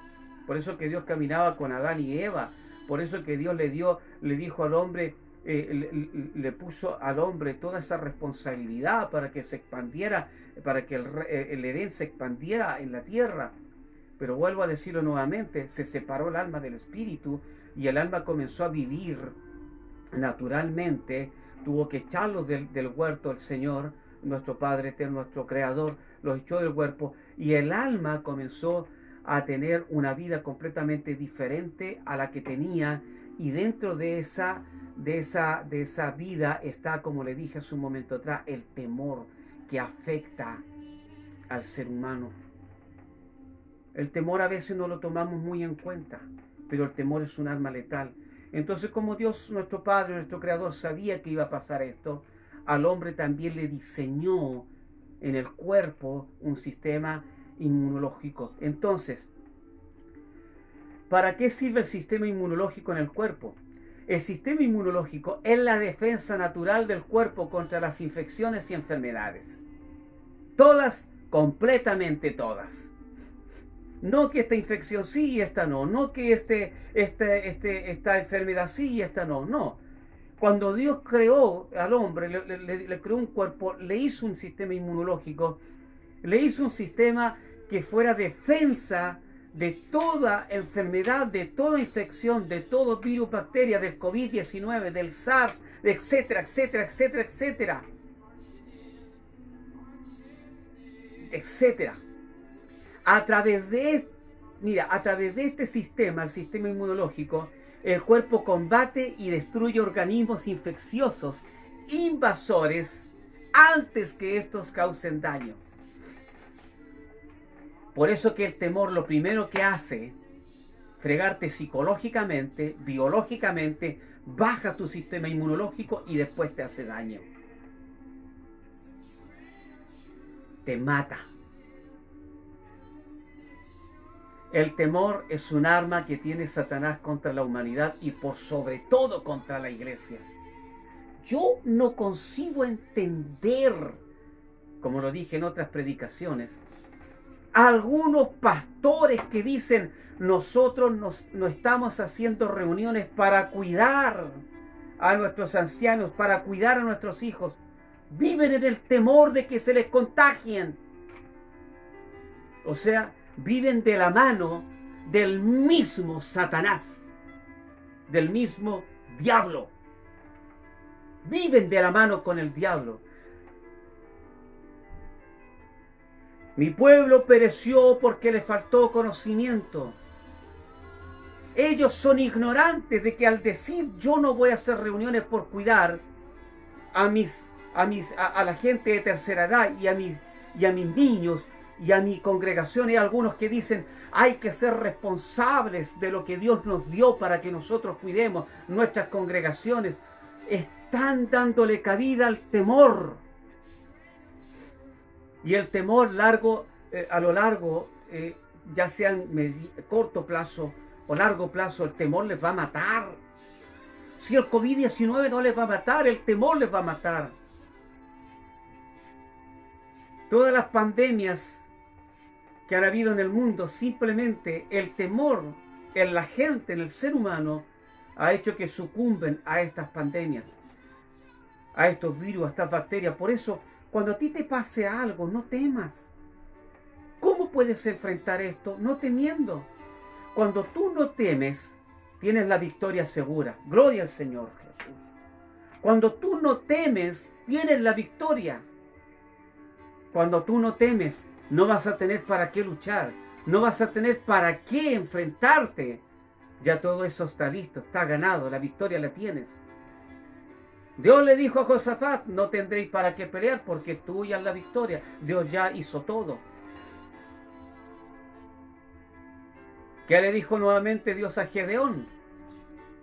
por eso que Dios caminaba con Adán y Eva, por eso que Dios le dijo al hombre, le puso al hombre toda esa responsabilidad para que se expandiera, para que el Edén se expandiera en la tierra. Pero vuelvo a decirlo nuevamente, se separó el alma del espíritu y el alma comenzó a vivir naturalmente. Tuvo que echarlos del huerto el Señor, nuestro Padre eterno, nuestro Creador, los echó del cuerpo y el alma comenzó a tener una vida completamente diferente a la que tenía, y dentro de esa vida está, como le dije hace un momento atrás, el temor que afecta al ser humano. El temor a veces no lo tomamos muy en cuenta, pero el temor es un arma letal. Entonces, como Dios, nuestro Padre, nuestro Creador, sabía que iba a pasar esto, al hombre también le diseñó en el cuerpo un sistema inmunológico. Entonces, ¿para qué sirve el sistema inmunológico en el cuerpo? El sistema inmunológico es la defensa natural del cuerpo contra las infecciones y enfermedades. Todas, completamente todas. No que esta infección sí y esta no. No que esta enfermedad sí y esta no. No. Cuando Dios creó al hombre, le creó un cuerpo, le hizo un sistema inmunológico, le hizo un sistema que fuera defensa de toda enfermedad, de toda infección, de todo virus, bacteria, del COVID-19, del SARS, etcétera, etcétera, etcétera, etcétera. Etcétera. A través de este sistema, el sistema inmunológico, el cuerpo combate y destruye organismos infecciosos, invasores, antes que estos causen daño. Por eso que el temor lo primero que hace, fregarte psicológicamente, biológicamente, baja tu sistema inmunológico y después te hace daño. Te mata. El temor es un arma que tiene Satanás contra la humanidad y por sobre todo contra la iglesia. Yo no consigo entender, como lo dije en otras predicaciones, algunos pastores que dicen, nosotros no estamos haciendo reuniones para cuidar a nuestros ancianos, para cuidar a nuestros hijos. Viven en el temor de que se les contagien. O sea, viven de la mano del mismo Satanás, del mismo diablo. Viven de la mano con el diablo. Mi pueblo pereció porque le faltó conocimiento. Ellos son ignorantes de que al decir yo no voy a hacer reuniones por cuidar a la gente de tercera edad y a mis niños y a mi congregación, hay algunos que dicen hay que ser responsables de lo que Dios nos dio para que nosotros cuidemos nuestras congregaciones. Están dándole cabida al temor. Y el temor a lo largo, ya sea en corto plazo o largo plazo, el temor les va a matar. Si el COVID-19 no les va a matar, el temor les va a matar. Todas las pandemias que han habido en el mundo, simplemente el temor en la gente, en el ser humano, ha hecho que sucumben a estas pandemias, a estos virus, a estas bacterias. Por eso, cuando a ti te pase algo, no temas. ¿Cómo puedes enfrentar esto? No temiendo. Cuando tú no temes, tienes la victoria segura. Gloria al Señor Jesús. Cuando tú no temes, tienes la victoria. Cuando tú no temes, no vas a tener para qué luchar. No vas a tener para qué enfrentarte. Ya todo eso está listo, está ganado, la victoria la tienes. Dios le dijo a Josafat, no tendréis para qué pelear porque tuya es la victoria. Dios ya hizo todo. ¿Qué le dijo nuevamente Dios a Gedeón?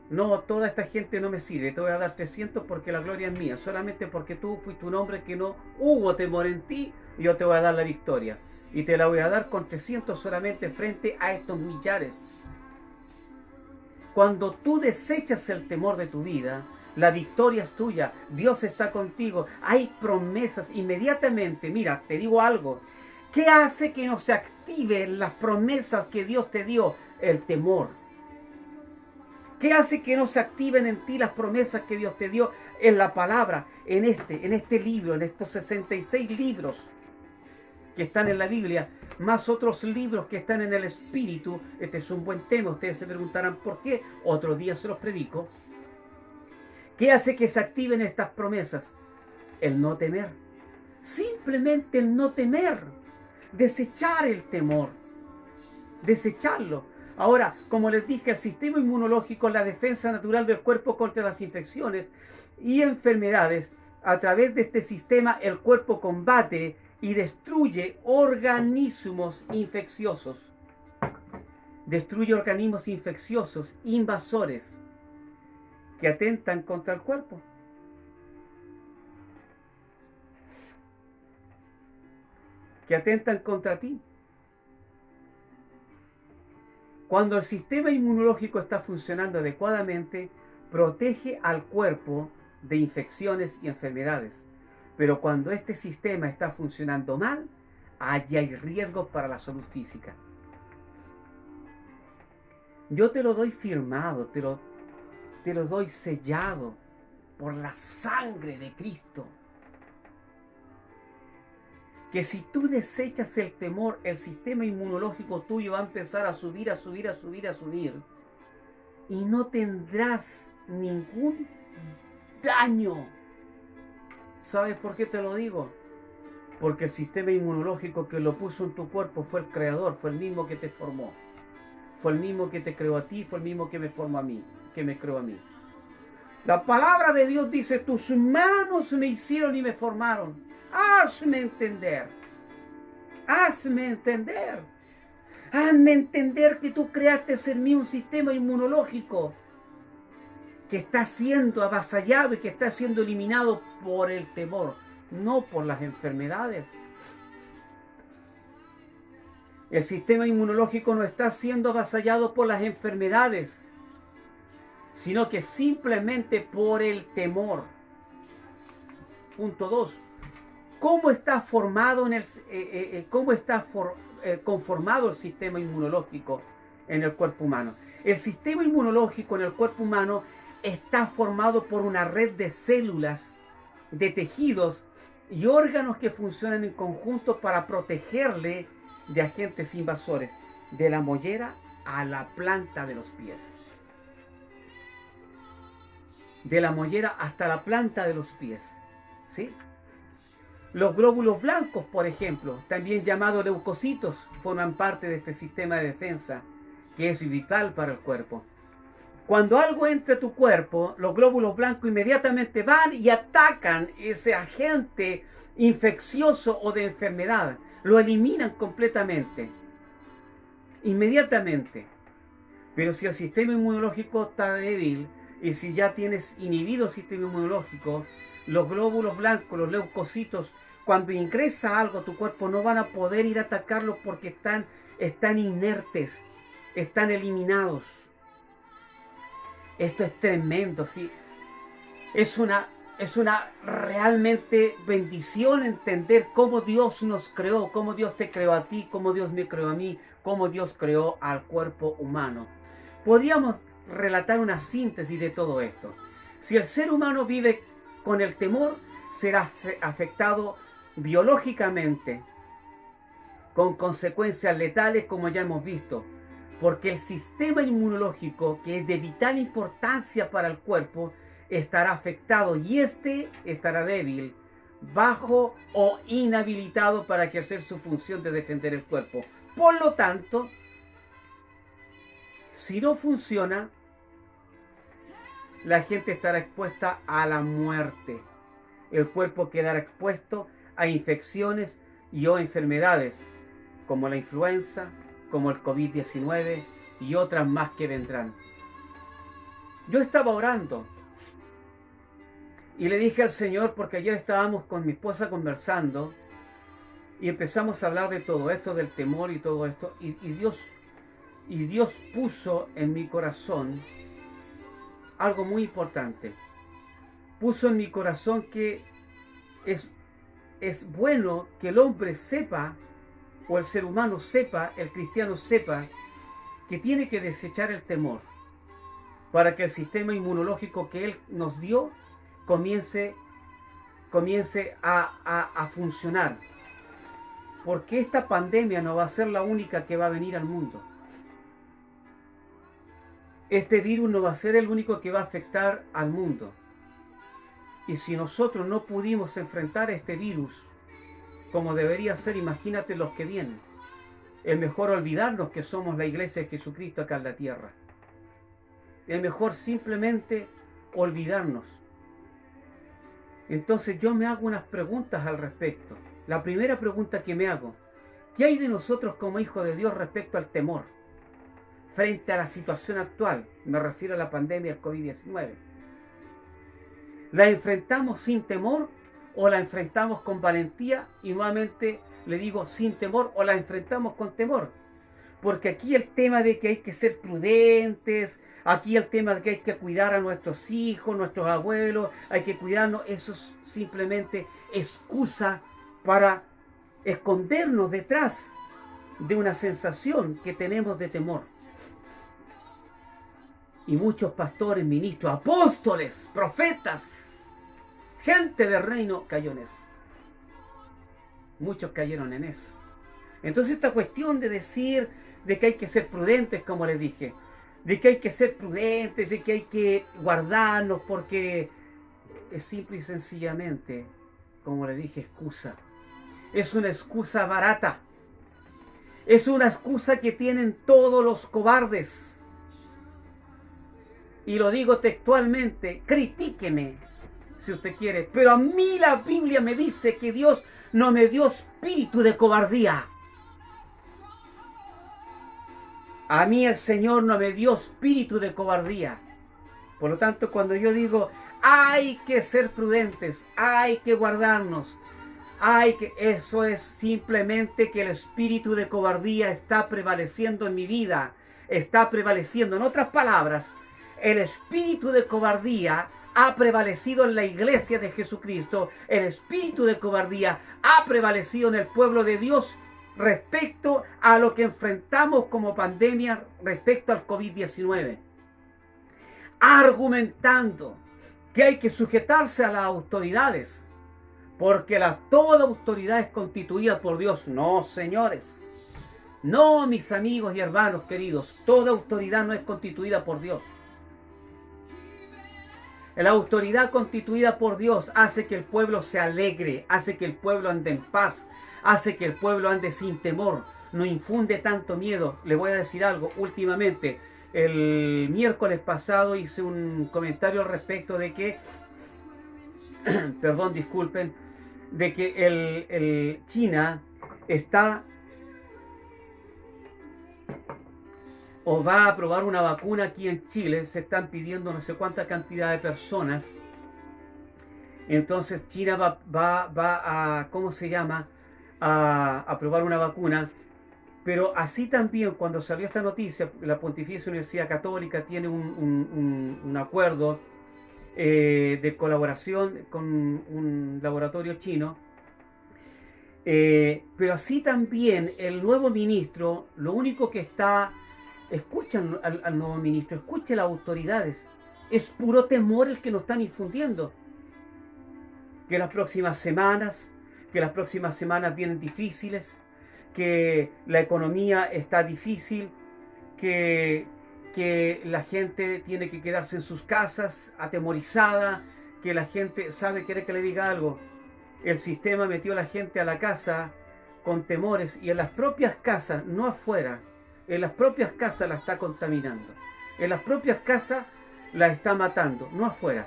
No, toda esta gente no me sirve, te voy a dar 300 porque la gloria es mía. Solamente porque tú fuiste un hombre que no hubo temor en ti, yo te voy a dar la victoria. Y te la voy a dar con 300 solamente frente a estos millares. Cuando tú desechas el temor de tu vida, la victoria es tuya, Dios está contigo, hay promesas inmediatamente. Mira, te digo algo, ¿qué hace que no se activen las promesas que Dios te dio? El temor. ¿Qué hace que no se activen en ti las promesas que Dios te dio en la palabra, en este libro, en estos 66 libros que están en la Biblia, más otros libros que están en el Espíritu? Este es un buen tema, ustedes se preguntarán por qué, otro día se los predico. ¿Qué hace que se activen estas promesas? El no temer. Simplemente el no temer. Desechar el temor. Desecharlo. Ahora, como les dije, el sistema inmunológico es la defensa natural del cuerpo contra las infecciones y enfermedades. A través de este sistema, el cuerpo combate y destruye organismos infecciosos. Destruye organismos infecciosos, invasores, que atentan contra el cuerpo. Que atentan contra ti. Cuando el sistema inmunológico está funcionando adecuadamente, protege al cuerpo de infecciones y enfermedades. Pero cuando este sistema está funcionando mal, allí hay riesgos para la salud física. Yo te lo doy firmado, te lo doy sellado por la sangre de Cristo. Que si tú desechas el temor, el sistema inmunológico tuyo va a empezar a subir, a subir, a subir, a subir. Y no tendrás ningún daño. ¿Sabes por qué te lo digo? Porque el sistema inmunológico que lo puso en tu cuerpo fue el creador, fue el mismo que te formó. Fue el mismo que te creó a ti, fue el mismo que me formó a mí, que me creó a mí. La palabra de Dios dice, tus manos me hicieron y me formaron. Hazme entender. Hazme entender. Hazme entender que tú creaste en mí un sistema inmunológico que está siendo avasallado y que está siendo eliminado por el temor, no por las enfermedades. El sistema inmunológico no está siendo avasallado por las enfermedades, sino que simplemente por el temor. Punto 2. ¿Cómo está formado conformado el sistema inmunológico en el cuerpo humano? El sistema inmunológico en el cuerpo humano está formado por una red de células, de tejidos y órganos que funcionan en conjunto para protegerle de agentes invasores, de la mollera a la planta de los pies. De la mollera hasta la planta de los pies. ¿Sí? Los glóbulos blancos, por ejemplo, también llamados leucocitos, forman parte de este sistema de defensa que es vital para el cuerpo. Cuando algo entra a tu cuerpo, los glóbulos blancos inmediatamente van y atacan ese agente infeccioso o de enfermedad. Lo eliminan completamente. Inmediatamente. Pero si el sistema inmunológico está débil y si ya tienes inhibido el sistema inmunológico, los glóbulos blancos, los leucocitos, cuando ingresa algo a tu cuerpo no van a poder ir a atacarlos porque están inertes, están eliminados. Esto es tremendo, ¿sí? Es una realmente bendición entender cómo Dios nos creó, cómo Dios te creó a ti, cómo Dios me creó a mí, cómo Dios creó al cuerpo humano. Podríamos relatar una síntesis de todo esto. Si el ser humano vive con el temor, será afectado biológicamente, con consecuencias letales como ya hemos visto, porque el sistema inmunológico, que es de vital importancia para el cuerpo, estará afectado y estará débil, bajo o inhabilitado para ejercer su función de defender el cuerpo. Por lo tanto, si no funciona, la gente estará expuesta a la muerte. El cuerpo quedará expuesto a infecciones y o enfermedades, como la influenza, como el COVID-19 y otras más que vendrán. Yo estaba orando y le dije al Señor, porque ayer estábamos con mi esposa conversando y empezamos a hablar de todo esto, del temor y todo esto, y Dios puso en mi corazón algo muy importante. Puso en mi corazón que es bueno que el hombre sepa, o el ser humano sepa, el cristiano sepa, que tiene que desechar el temor para que el sistema inmunológico que Él nos dio comience a funcionar. Porque esta pandemia no va a ser la única que va a venir al mundo. Este virus no va a ser el único que va a afectar al mundo. Y si nosotros no pudimos enfrentar este virus como debería ser, imagínate los que vienen. Es mejor olvidarnos que somos la iglesia de Jesucristo acá en la tierra. Es mejor simplemente olvidarnos. Entonces yo me hago unas preguntas al respecto. La primera pregunta que me hago: ¿qué hay de nosotros como hijos de Dios respecto al temor? Frente a la situación actual, me refiero a la pandemia del COVID-19. ¿La enfrentamos sin temor o la enfrentamos con valentía? Y nuevamente le digo sin temor, o la enfrentamos con temor. Porque aquí el tema de que hay que ser prudentes, aquí el tema de que hay que cuidar a nuestros hijos, nuestros abuelos, hay que cuidarnos, eso es simplemente excusa para escondernos detrás de una sensación que tenemos de temor. Y muchos pastores, ministros, apóstoles, profetas, gente del reino cayó en eso. Muchos cayeron en eso. Entonces esta cuestión de decir de que hay que ser prudentes, como les dije, de que hay que ser prudentes, de que hay que guardarnos, porque es simple y sencillamente, como les dije, excusa. Es una excusa barata. Es una excusa que tienen todos los cobardes. Y lo digo textualmente, critíqueme si usted quiere, pero a mí la Biblia me dice que Dios no me dio espíritu de cobardía. A mí el Señor no me dio espíritu de cobardía. Por lo tanto, cuando yo digo hay que ser prudentes, hay que guardarnos, Ay, que eso es simplemente que el espíritu de cobardía está prevaleciendo en mi vida. Está prevaleciendo. En otras palabras, el espíritu de cobardía ha prevalecido en la iglesia de Jesucristo. El espíritu de cobardía ha prevalecido en el pueblo de Dios respecto a lo que enfrentamos como pandemia respecto al COVID-19. Argumentando que hay que sujetarse a las autoridades, porque toda autoridad es constituida por Dios. No, señores. No, mis amigos y hermanos queridos, toda autoridad no es constituida por Dios. La autoridad constituida por Dios hace que el pueblo se alegre, hace que el pueblo ande en paz, hace que el pueblo ande sin temor, no infunde tanto miedo. Le voy a decir algo, últimamente, el miércoles pasado hice un comentario al respecto de que, perdón, disculpen, de que el China está o va a aprobar una vacuna aquí en Chile. Se están pidiendo no sé cuánta cantidad de personas. Entonces China va a, ¿cómo se llama?, a aprobar una vacuna. Pero así también, cuando salió esta noticia, la Pontificia Universidad Católica tiene un acuerdo de colaboración con un laboratorio chino. Pero así también el nuevo ministro, lo único que está, escuchan al nuevo ministro, escuchen las autoridades, es puro temor el que nos están infundiendo. Que las próximas semanas vienen difíciles, que la economía está difícil, que la gente tiene que quedarse en sus casas atemorizada, que la gente sabe, quiere que le diga algo. El sistema metió a la gente a la casa con temores, y en las propias casas, no afuera, en las propias casas la está contaminando. En las propias casas la está matando, no afuera.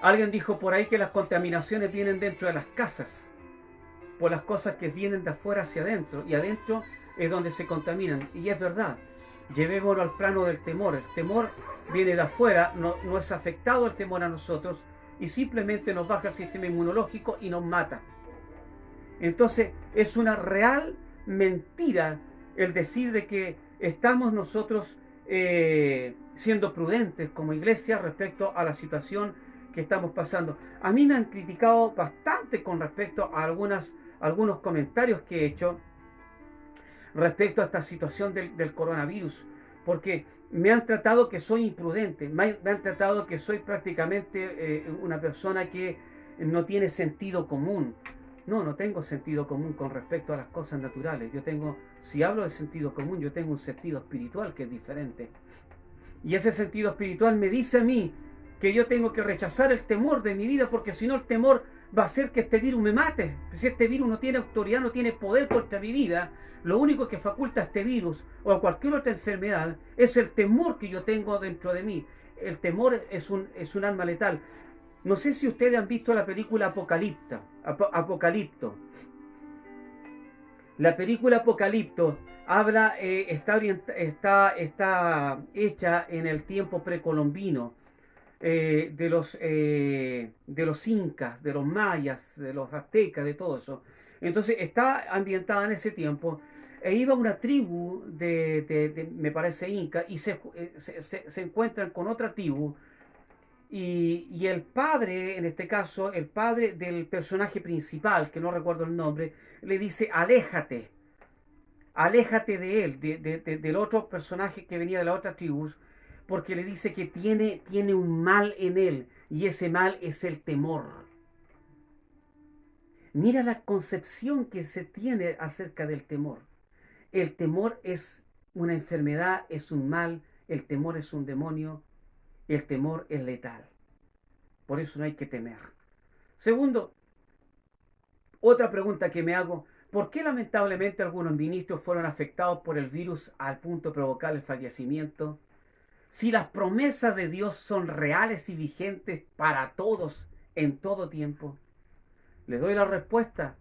Alguien dijo por ahí que las contaminaciones vienen dentro de las casas, por las cosas que vienen de afuera hacia adentro, y adentro es donde se contaminan. Y es verdad, llevémoslo al plano del temor. El temor viene de afuera, no es afectado el temor a nosotros, y simplemente nos baja el sistema inmunológico y nos mata. Entonces es una real mentira el decir de que estamos nosotros siendo prudentes como iglesia respecto a la situación que estamos pasando. A mí me han criticado bastante con respecto a algunos comentarios que he hecho respecto a esta situación del coronavirus, porque me han tratado que soy imprudente, me han tratado que soy prácticamente una persona que no tiene sentido común. No tengo sentido común con respecto a las cosas naturales. Si hablo de sentido común, yo tengo un sentido espiritual que es diferente. Y ese sentido espiritual me dice a mí que yo tengo que rechazar el temor de mi vida, porque si no el temor va a hacer que este virus me mate. Si este virus no tiene autoridad, no tiene poder contra mi vida, lo único que faculta este virus o cualquier otra enfermedad es el temor que yo tengo dentro de mí. El temor es un arma letal. No sé si ustedes han visto la película Apocalipto. La película Apocalipto habla, está hecha en el tiempo precolombino, de los incas, de los mayas, de los aztecas, de todo eso. Entonces está ambientada en ese tiempo, e iba una tribu me parece, inca, y se encuentran con otra tribu, y el padre, en este caso, el padre del personaje principal, que no recuerdo el nombre, le dice: aléjate de él, del otro personaje que venía de la otra tribu, porque le dice que tiene un mal en él, y ese mal es el temor. Mira la concepción que se tiene acerca del temor. El temor es una enfermedad, es un mal, el temor es un demonio, el temor es letal. Por eso no hay que temer. Segundo, otra pregunta que me hago: ¿por qué lamentablemente algunos ministros fueron afectados por el virus al punto de provocar el fallecimiento? Si las promesas de Dios son reales y vigentes para todos en todo tiempo. ¿Les doy la respuesta?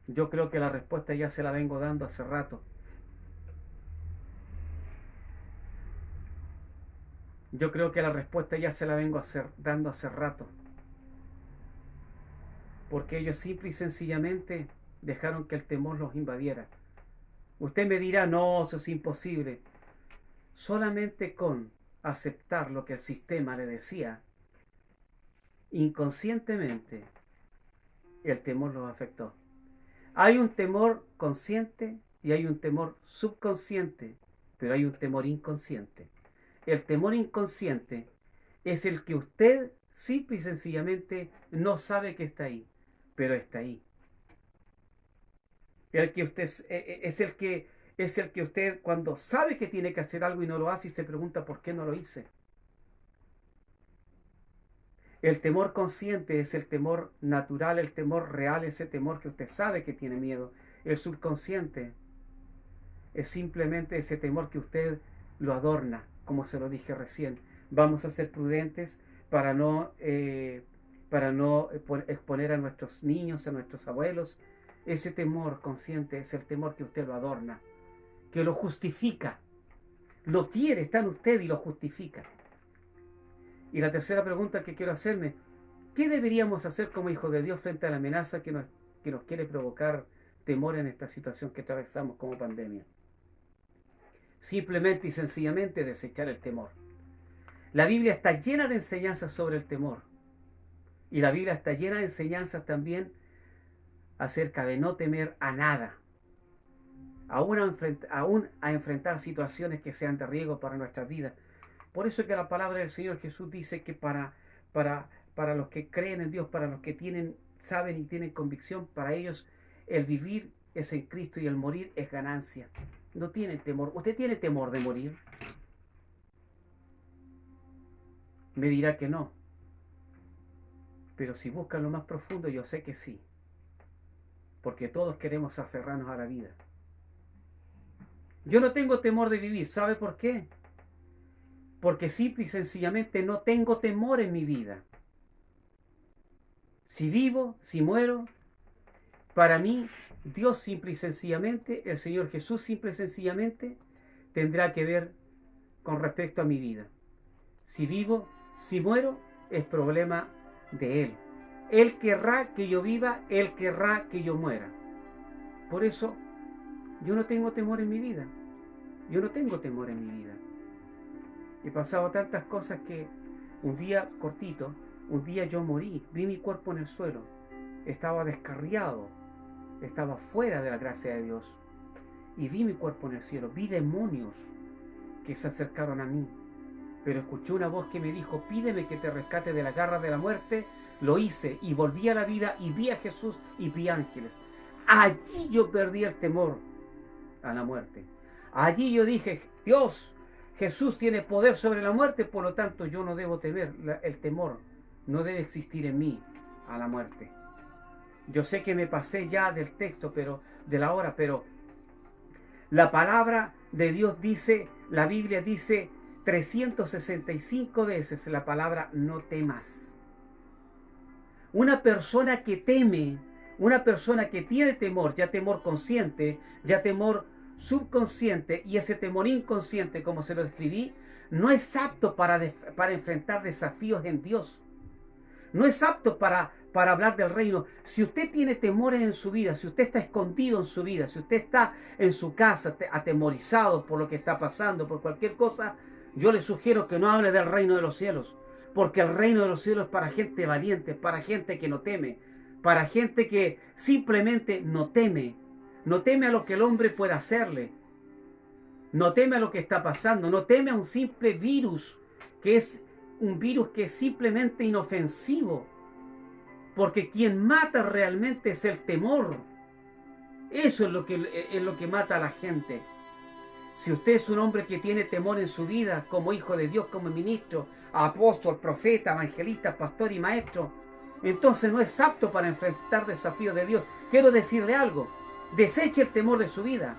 Yo creo que la respuesta ya se la vengo dando hace rato. Yo creo que la respuesta ya se la vengo dando hace rato. porque ellos simple y sencillamente dejaron que el temor los invadiera. Usted me dirá, no, eso es imposible. Solamente con aceptar lo que el sistema le decía, inconscientemente, el temor los afectó. Hay un temor consciente y hay un temor subconsciente, pero hay un temor inconsciente. El temor inconsciente es el que usted simple y sencillamente no sabe que está ahí, pero está ahí. El que usted es el que usted cuando sabe que tiene que hacer algo y no lo hace y se pregunta por qué no lo hice. El temor consciente es el temor natural, el temor real, ese temor que usted sabe que tiene miedo. El subconsciente es simplemente ese temor que usted lo adorna, como se lo dije recién. Vamos a ser prudentes para no exponer a nuestros niños, a nuestros abuelos. Ese temor consciente es el temor que usted lo adorna, que lo justifica. Lo quiere, está en usted y lo justifica. Y la tercera pregunta que quiero hacerme, ¿qué deberíamos hacer como hijos de Dios frente a la amenaza que nos quiere provocar temor en esta situación que atravesamos como pandemia? Simplemente y sencillamente desechar el temor. La Biblia está llena de enseñanzas sobre el temor. Y la Biblia está llena de enseñanzas también acerca de no temer a nada. Aún a enfrentar situaciones que sean de riesgo para nuestras vidas. Por eso es que la palabra del Señor Jesús dice que para los que creen en Dios, para los que saben y tienen convicción, para ellos el vivir es en Cristo y el morir es ganancia. No tienen temor. ¿Usted tiene temor de morir? Me dirá que no. Pero si buscan lo más profundo, yo sé que sí. Porque todos queremos aferrarnos a la vida. Yo no tengo temor de vivir. ¿Sabe por qué? Porque simple y sencillamente no tengo temor en mi vida. Si vivo, si muero, para mí, Dios simple y sencillamente, el Señor Jesús simple y sencillamente, tendrá que ver con respecto a mi vida. Si vivo, si muero, es problema de Él. Él querrá que yo viva, Él querrá que yo muera. Por eso, yo no tengo temor en mi vida. Yo no tengo temor en mi vida. He pasado tantas cosas que un día cortito, un día yo morí, vi mi cuerpo en el suelo, estaba descarriado, estaba fuera de la gracia de Dios y vi mi cuerpo en el cielo, vi demonios que se acercaron a mí, pero escuché una voz que me dijo, pídeme que te rescate de la garra de la muerte. Lo hice y volví a la vida y vi a Jesús y vi ángeles. Allí yo perdí el temor a la muerte. Allí yo dije, Dios, Jesús tiene poder sobre la muerte, por lo tanto yo no debo temer. El temor no debe existir en mí a la muerte. Yo sé que me pasé ya del texto, de la hora, pero la palabra de Dios dice, la Biblia dice 365 veces la palabra no temas. Una persona que teme, una persona que tiene temor, ya temor consciente, ya temor subconsciente y ese temor inconsciente, como se lo describí, no es apto para enfrentar desafíos en Dios. No es apto para hablar del reino. Si usted tiene temores en su vida, si usted está escondido en su vida, si usted está en su casa atemorizado por lo que está pasando, por cualquier cosa, yo le sugiero que no hable del reino de los cielos, porque el reino de los cielos es para gente valiente, para gente que no teme, para gente que simplemente no teme a lo que el hombre puede hacerle, no teme a lo que está pasando, no teme a un simple virus, que es un virus que es simplemente inofensivo, porque quien mata realmente es el temor. Eso es lo que mata a la gente. Si usted es un hombre que tiene temor en su vida, como hijo de Dios, como ministro, apóstol, profeta, evangelista, pastor y maestro, entonces no es apto para enfrentar desafíos de Dios. Quiero decirle algo, deseche el temor de su vida,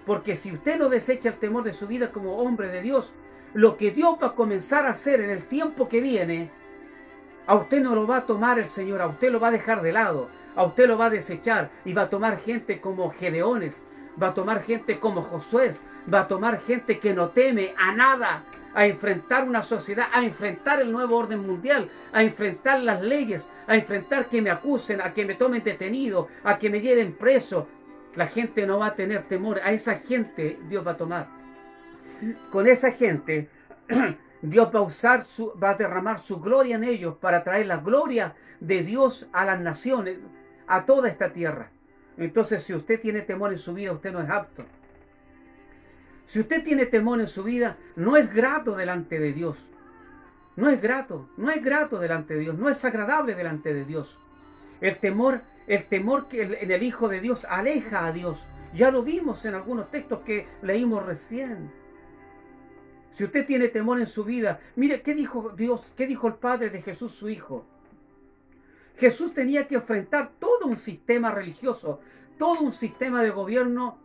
porque si usted no desecha el temor de su vida como hombre de Dios, lo que Dios va a comenzar a hacer en el tiempo que viene, a usted no lo va a tomar el Señor, a usted lo va a dejar de lado, a usted lo va a desechar y va a tomar gente como Gedeones, va a tomar gente como Josué, va a tomar gente que no teme a nada, a enfrentar una sociedad, a enfrentar el nuevo orden mundial, a enfrentar las leyes, a enfrentar que me acusen, a que me tomen detenido, a que me lleven preso. La gente no va a tener temor, a esa gente Dios va a tomar. Con esa gente Dios va a derramar su gloria en ellos para traer la gloria de Dios a las naciones, a toda esta tierra. Entonces, si usted tiene temor en su vida, usted no es apto. Si usted tiene temor en su vida, no es grato delante de Dios. No es grato delante de Dios, no es agradable delante de Dios. El temor que en el Hijo de Dios aleja a Dios. Ya lo vimos en algunos textos que leímos recién. Si usted tiene temor en su vida, mire, ¿qué dijo Dios? ¿Qué dijo el Padre de Jesús, su Hijo? Jesús tenía que enfrentar todo un sistema religioso, todo un sistema de gobierno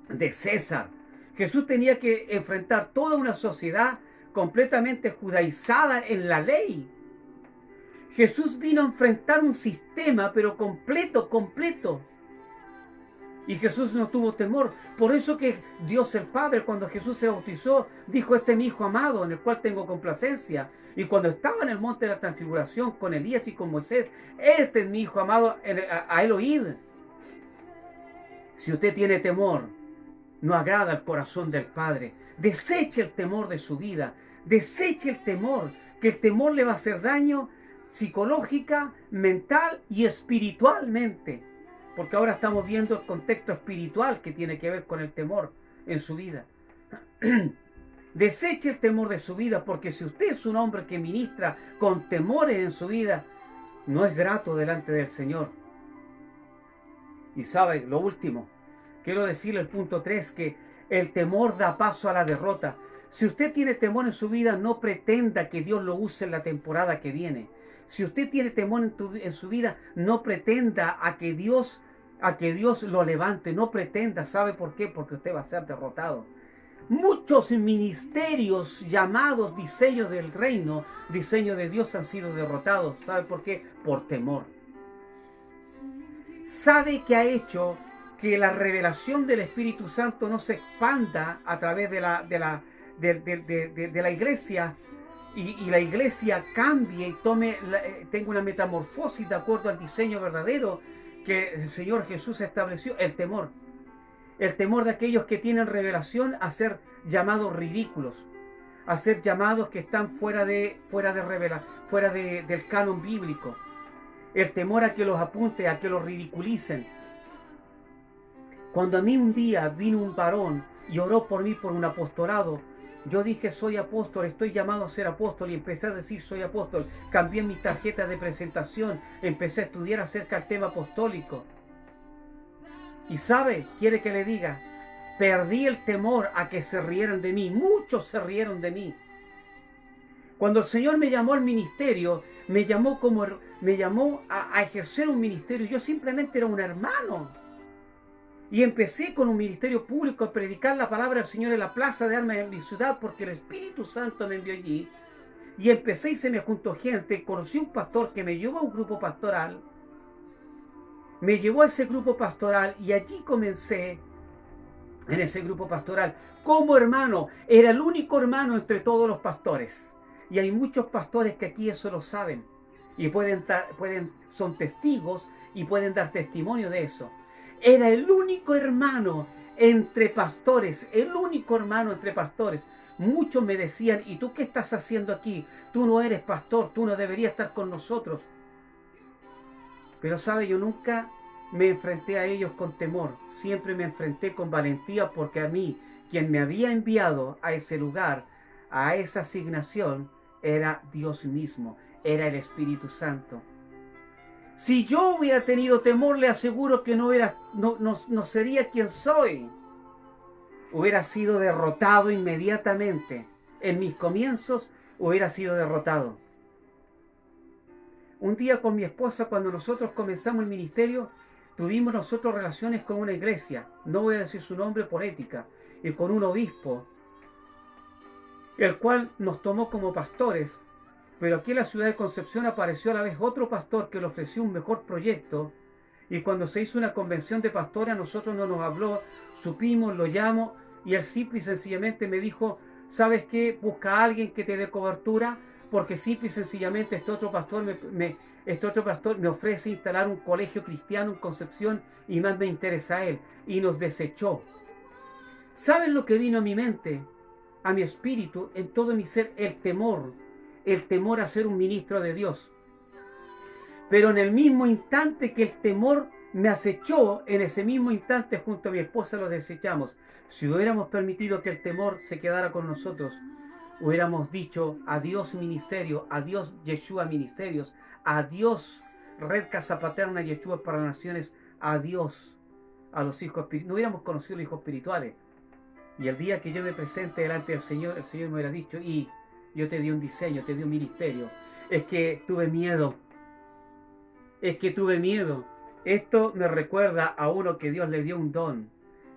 de César. Jesús tenía que enfrentar toda una sociedad completamente judaizada en la ley. Jesús vino a enfrentar un sistema, pero completo. Y Jesús no tuvo temor. Por eso que Dios el Padre, cuando Jesús se bautizó, dijo: este es mi Hijo amado, en el cual tengo complacencia. Y cuando estaba en el monte de la transfiguración con Elías y con Moisés: este es mi Hijo amado, a él oíd. Si usted tiene temor, no agrada al corazón del Padre. Deseche el temor de su vida. Deseche el temor, que el temor le va a hacer daño psicológica, mental y espiritualmente. Porque ahora estamos viendo el contexto espiritual que tiene que ver con el temor en su vida. Deseche el temor de su vida, porque si usted es un hombre que ministra con temores en su vida, no es grato delante del Señor. Y sabe, lo último, quiero decirle el punto 3, que el temor da paso a la derrota. Si usted tiene temor en su vida, no pretenda que Dios lo use en la temporada que viene. Si usted tiene temor en su vida, no pretenda a que Dios lo levante. No pretenda. ¿Sabe por qué? Porque usted va a ser derrotado. Muchos ministerios llamados diseño del reino, diseño de Dios, han sido derrotados. ¿Sabe por qué? Por temor. ¿Sabe qué ha hecho que la revelación del Espíritu Santo no se expanda a través de la iglesia? Y la iglesia cambie y tenga una metamorfosis de acuerdo al diseño verdadero que el Señor Jesús estableció. El temor de aquellos que tienen revelación a ser llamados ridículos, a ser llamados que están fuera del canon bíblico. El temor a que los apunte, a que los ridiculicen. Cuando a mí un día vino un varón y oró por mí por un apostolado, yo dije: soy apóstol, estoy llamado a ser apóstol, y empecé a decir: soy apóstol. Cambié mi tarjeta de presentación, empecé a estudiar acerca del tema apostólico. Y sabe, quiere que le diga, perdí el temor a que se rieran de mí. Muchos se rieron de mí. Cuando el Señor me llamó al ministerio, me llamó a ejercer un ministerio. Yo simplemente era un hermano. Y empecé con un ministerio público a predicar la palabra del Señor en la plaza de armas de mi ciudad, porque el Espíritu Santo me envió allí. Y empecé y se me juntó gente. Conocí un pastor que me llevó a un grupo pastoral. Me llevó a ese grupo pastoral y allí comencé en ese grupo pastoral como hermano. Era el único hermano entre todos los pastores. Y hay muchos pastores que aquí eso lo saben. Y son testigos y pueden dar testimonio de eso. Era el único hermano entre pastores, Muchos me decían: ¿y tú qué estás haciendo aquí? Tú no eres pastor, tú no deberías estar con nosotros. Pero sabe, yo nunca me enfrenté a ellos con temor, siempre me enfrenté con valentía, porque a mí, quien me había enviado a ese lugar, a esa asignación, era Dios mismo, era el Espíritu Santo. Si yo hubiera tenido temor, le aseguro que no sería quien soy. Hubiera sido derrotado inmediatamente. En mis comienzos hubiera sido derrotado. Un día con mi esposa, cuando nosotros comenzamos el ministerio, tuvimos nosotros relaciones con una iglesia, no voy a decir su nombre por ética, y con un obispo, el cual nos tomó como pastores. Pero aquí en la ciudad de Concepción apareció a la vez otro pastor que le ofreció un mejor proyecto. Y cuando se hizo una convención de pastores, a nosotros no nos habló, supimos, lo llamó, y él simple y sencillamente me dijo: ¿Sabes qué? Busca a alguien que te dé cobertura, porque simple y sencillamente este otro pastor me ofrece instalar un colegio cristiano en Concepción y más me interesa a él. Y nos desechó. ¿Saben lo que vino a mi mente, a mi espíritu, en todo mi ser? El temor a ser un ministro de Dios. Pero en el mismo instante que el temor me acechó, en ese mismo instante junto a mi esposa lo desechamos. Si hubiéramos permitido que el temor se quedara con nosotros, hubiéramos dicho adiós ministerio, adiós Yeshua ministerios, adiós Red Casa Paterna Yeshua para las Naciones, adiós a los hijos espirituales. No hubiéramos conocido los hijos espirituales. Y el día que yo me presente delante del Señor, el Señor me hubiera dicho, y yo te di un diseño, te di un ministerio. Es que tuve miedo. Es que tuve miedo. Esto me recuerda a uno que Dios le dio un don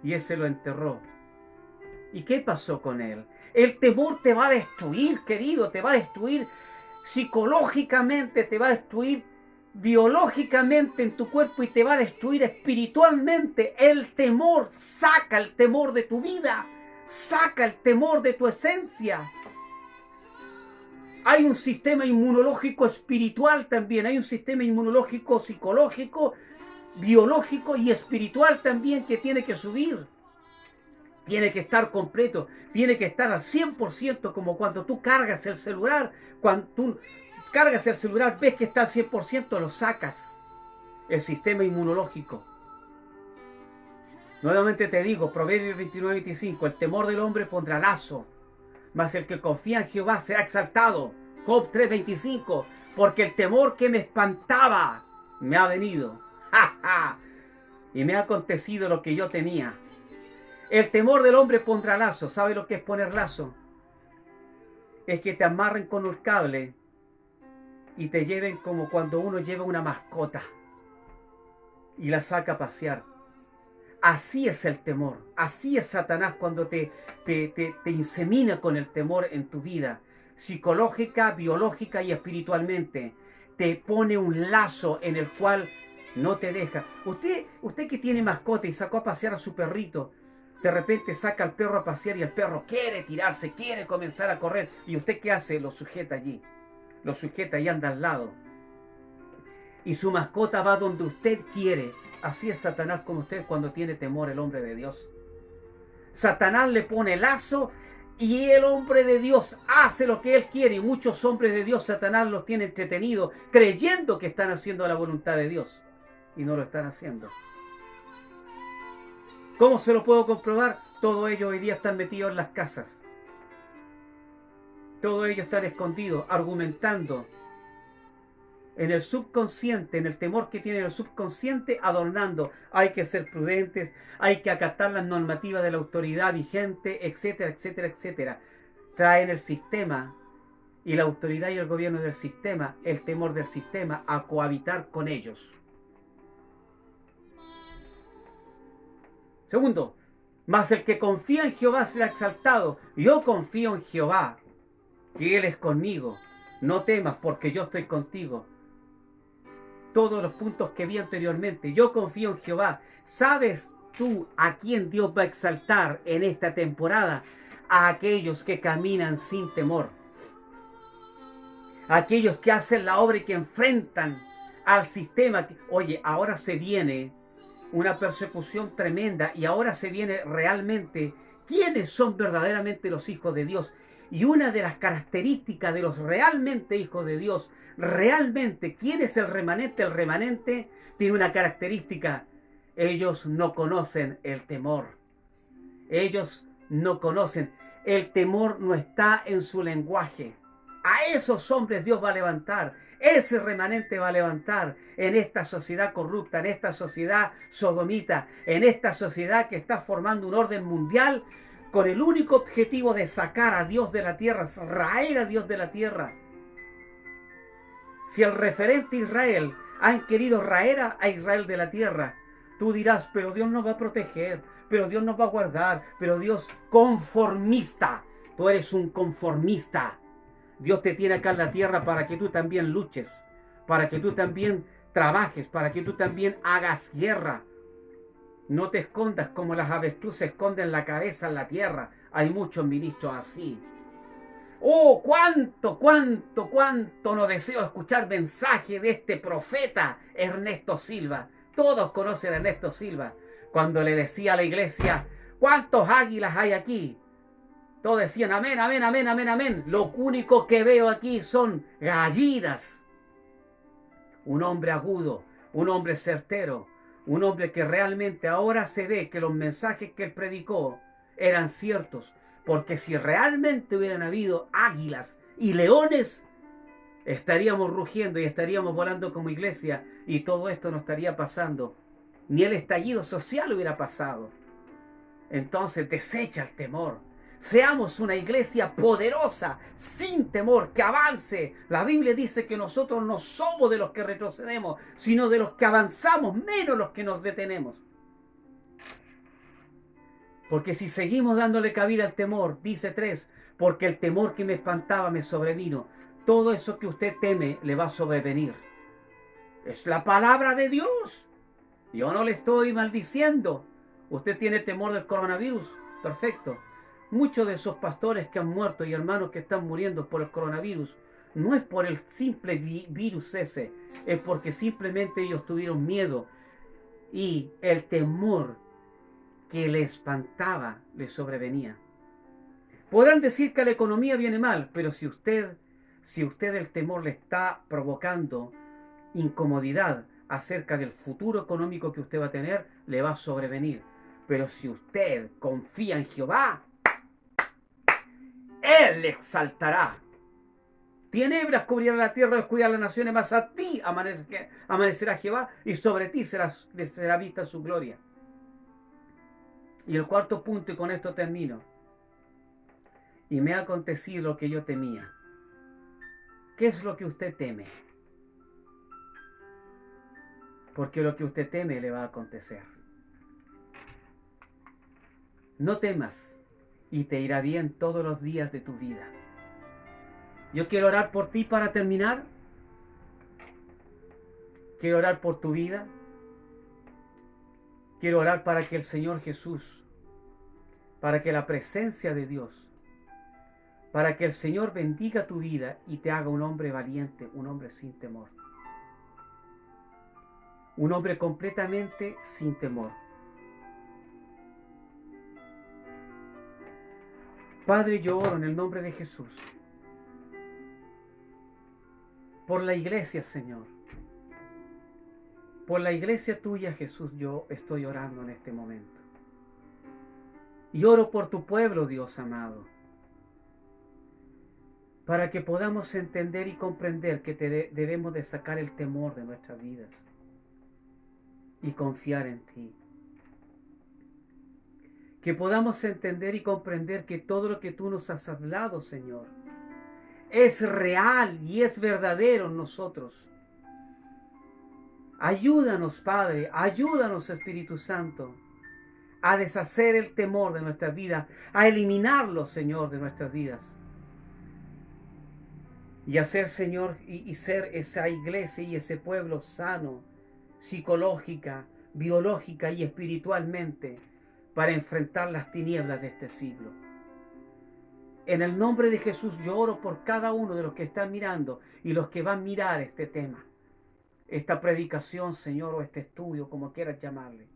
y ese lo enterró. ¿Y qué pasó con él? El temor te va a destruir, querido, te va a destruir psicológicamente, te va a destruir biológicamente en tu cuerpo y te va a destruir espiritualmente. El temor, saca el temor de tu vida, saca el temor de tu esencia. Hay un sistema inmunológico espiritual también, hay un sistema inmunológico psicológico, biológico y espiritual también que tiene que subir. Tiene que estar completo, tiene que estar al 100%, como cuando tú cargas el celular. Cuando tú cargas el celular, ves que está al 100%, lo sacas. El sistema inmunológico. Nuevamente te digo, Proverbios 29-25, el temor del hombre pondrá lazo, mas el que confía en Jehová será exaltado. Job 3:25, porque el temor que me espantaba me ha venido. ¡Ja, ja! Y me ha acontecido lo que yo temía. El temor del hombre pondrá lazo. ¿Sabe lo que es poner lazo? Es que te amarren con un cable y te lleven como cuando uno lleva una mascota y la saca a pasear. Así es el temor. Así es Satanás cuando te insemina con el temor en tu vida, psicológica, biológica y espiritualmente. Te pone un lazo en el cual no te deja. Usted que tiene mascota y sacó a pasear a su perrito, de repente saca al perro a pasear y el perro quiere tirarse, quiere comenzar a correr. ¿Y usted qué hace? Lo sujeta allí. Lo sujeta y anda al lado. Y su mascota va donde usted quiere. Así es Satanás con usted cuando tiene temor el hombre de Dios. Satanás le pone lazo y el hombre de Dios hace lo que él quiere. Y muchos hombres de Dios Satanás los tiene entretenidos creyendo que están haciendo la voluntad de Dios. Y no lo están haciendo. ¿Cómo se lo puedo comprobar? Todos ellos hoy día están metidos en las casas. Todos ellos están escondidos, argumentando en el subconsciente, en el temor que tiene el subconsciente, adornando. Hay que ser prudentes, hay que acatar las normativas de la autoridad vigente, etcétera, etcétera, etcétera. Traen el sistema y la autoridad y el gobierno del sistema, el temor del sistema, a cohabitar con ellos. Segundo, mas el que confía en Jehová será exaltado. Yo confío en Jehová, que Él es conmigo. No temas, porque yo estoy contigo. Todos los puntos que vi anteriormente. Yo confío en Jehová. ¿Sabes tú a quién Dios va a exaltar en esta temporada? A aquellos que caminan sin temor. A aquellos que hacen la obra y que enfrentan al sistema. Oye, ahora se viene una persecución tremenda y ahora se viene realmente quiénes son verdaderamente los hijos de Dios. Y una de las características de los realmente hijos de Dios, realmente, ¿quién es el remanente? El remanente tiene una característica: ellos no conocen el temor. Ellos no conocen. El temor no está en su lenguaje. A esos hombres Dios va a levantar. Ese remanente va a levantar en esta sociedad corrupta, en esta sociedad sodomita, en esta sociedad que está formando un orden mundial con el único objetivo de sacar a Dios de la tierra, raer a Dios de la tierra. Si el referente Israel han querido raer a Israel de la tierra, tú dirás, pero Dios nos va a proteger, pero Dios nos va a guardar, pero Dios conformista. Tú eres un conformista. Dios te tiene acá en la tierra para que tú también luches, para que tú también trabajes, para que tú también hagas guerra. No te escondas como las avestruces esconden la cabeza en la tierra. Hay muchos ministros así. Oh, cuánto no deseo escuchar mensaje de este profeta Ernesto Silva. Todos conocen a Ernesto Silva. Cuando le decía a la iglesia, ¿cuántos águilas hay aquí? Todos decían, amén, amén, amén, amén, amén. Lo único que veo aquí son gallinas. Un hombre agudo, un hombre certero, un hombre que realmente ahora se ve que los mensajes que él predicó eran ciertos. Porque si realmente hubieran habido águilas y leones, estaríamos rugiendo y estaríamos volando como iglesia y todo esto no estaría pasando. Ni el estallido social hubiera pasado. Entonces desecha el temor. Seamos una iglesia poderosa, sin temor, que avance. La Biblia dice que nosotros no somos de los que retrocedemos, sino de los que avanzamos, menos los que nos detenemos. Porque si seguimos dándole cabida al temor, dice 3, porque el temor que me espantaba me sobrevino. Todo eso que usted teme le va a sobrevenir. Es la palabra de Dios. Yo no le estoy maldiciendo. Usted tiene temor del coronavirus. Perfecto. Muchos de esos pastores que han muerto y hermanos que están muriendo por el coronavirus, no es por el simple virus ese, es porque simplemente ellos tuvieron miedo y el temor que le espantaba le sobrevenía. Podrán decir que la economía viene mal, pero si usted el temor le está provocando incomodidad acerca del futuro económico que usted va a tener, le va a sobrevenir. Pero si usted confía en Jehová, Él le exaltará. Tinieblas cubrirán la tierra, descuidarán las naciones, mas a ti amanecerá Jehová y sobre ti será vista su gloria. Y el cuarto punto, y con esto termino. Y me ha acontecido lo que yo temía. ¿Qué es lo que usted teme? Porque lo que usted teme le va a acontecer. No temas y te irá bien todos los días de tu vida. Yo quiero orar por ti para terminar. Quiero orar por tu vida. Quiero orar para que el Señor Jesús, para que la presencia de Dios, para que el Señor bendiga tu vida y te haga un hombre valiente, un hombre sin temor. Un hombre completamente sin temor. Padre, yo oro en el nombre de Jesús por la iglesia, Señor. Por la iglesia tuya, Jesús, yo estoy orando en este momento. Y oro por tu pueblo, Dios amado, para que podamos entender y comprender que debemos de sacar el temor de nuestras vidas y confiar en ti. Que podamos entender y comprender que todo lo que tú nos has hablado, Señor, es real y es verdadero en nosotros. Ayúdanos, Padre, ayúdanos, Espíritu Santo, a deshacer el temor de nuestras vidas, a eliminarlo, Señor, de nuestras vidas. Y hacer, Señor, y ser esa iglesia y ese pueblo sano, psicológica, biológica y espiritualmente, para enfrentar las tinieblas de este siglo. En el nombre de Jesús yo oro por cada uno de los que están mirando y los que van a mirar este tema, esta predicación, Señor, o este estudio, como quieras llamarle,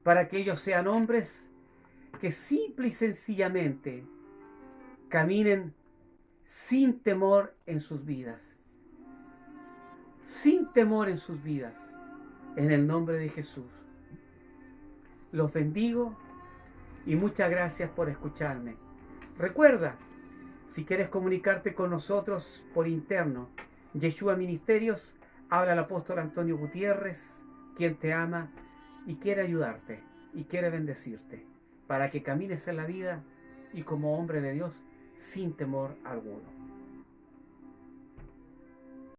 para que ellos sean hombres que simple y sencillamente caminen sin temor en sus vidas. Sin temor en sus vidas. En el nombre de Jesús. Los bendigo y muchas gracias por escucharme. Recuerda, si quieres comunicarte con nosotros por interno, Yeshua Ministerios, habla el apóstol Antonio Gutiérrez, quien te ama y quiere ayudarte y quiere bendecirte para que camines en la vida y como hombre de Dios sin temor alguno.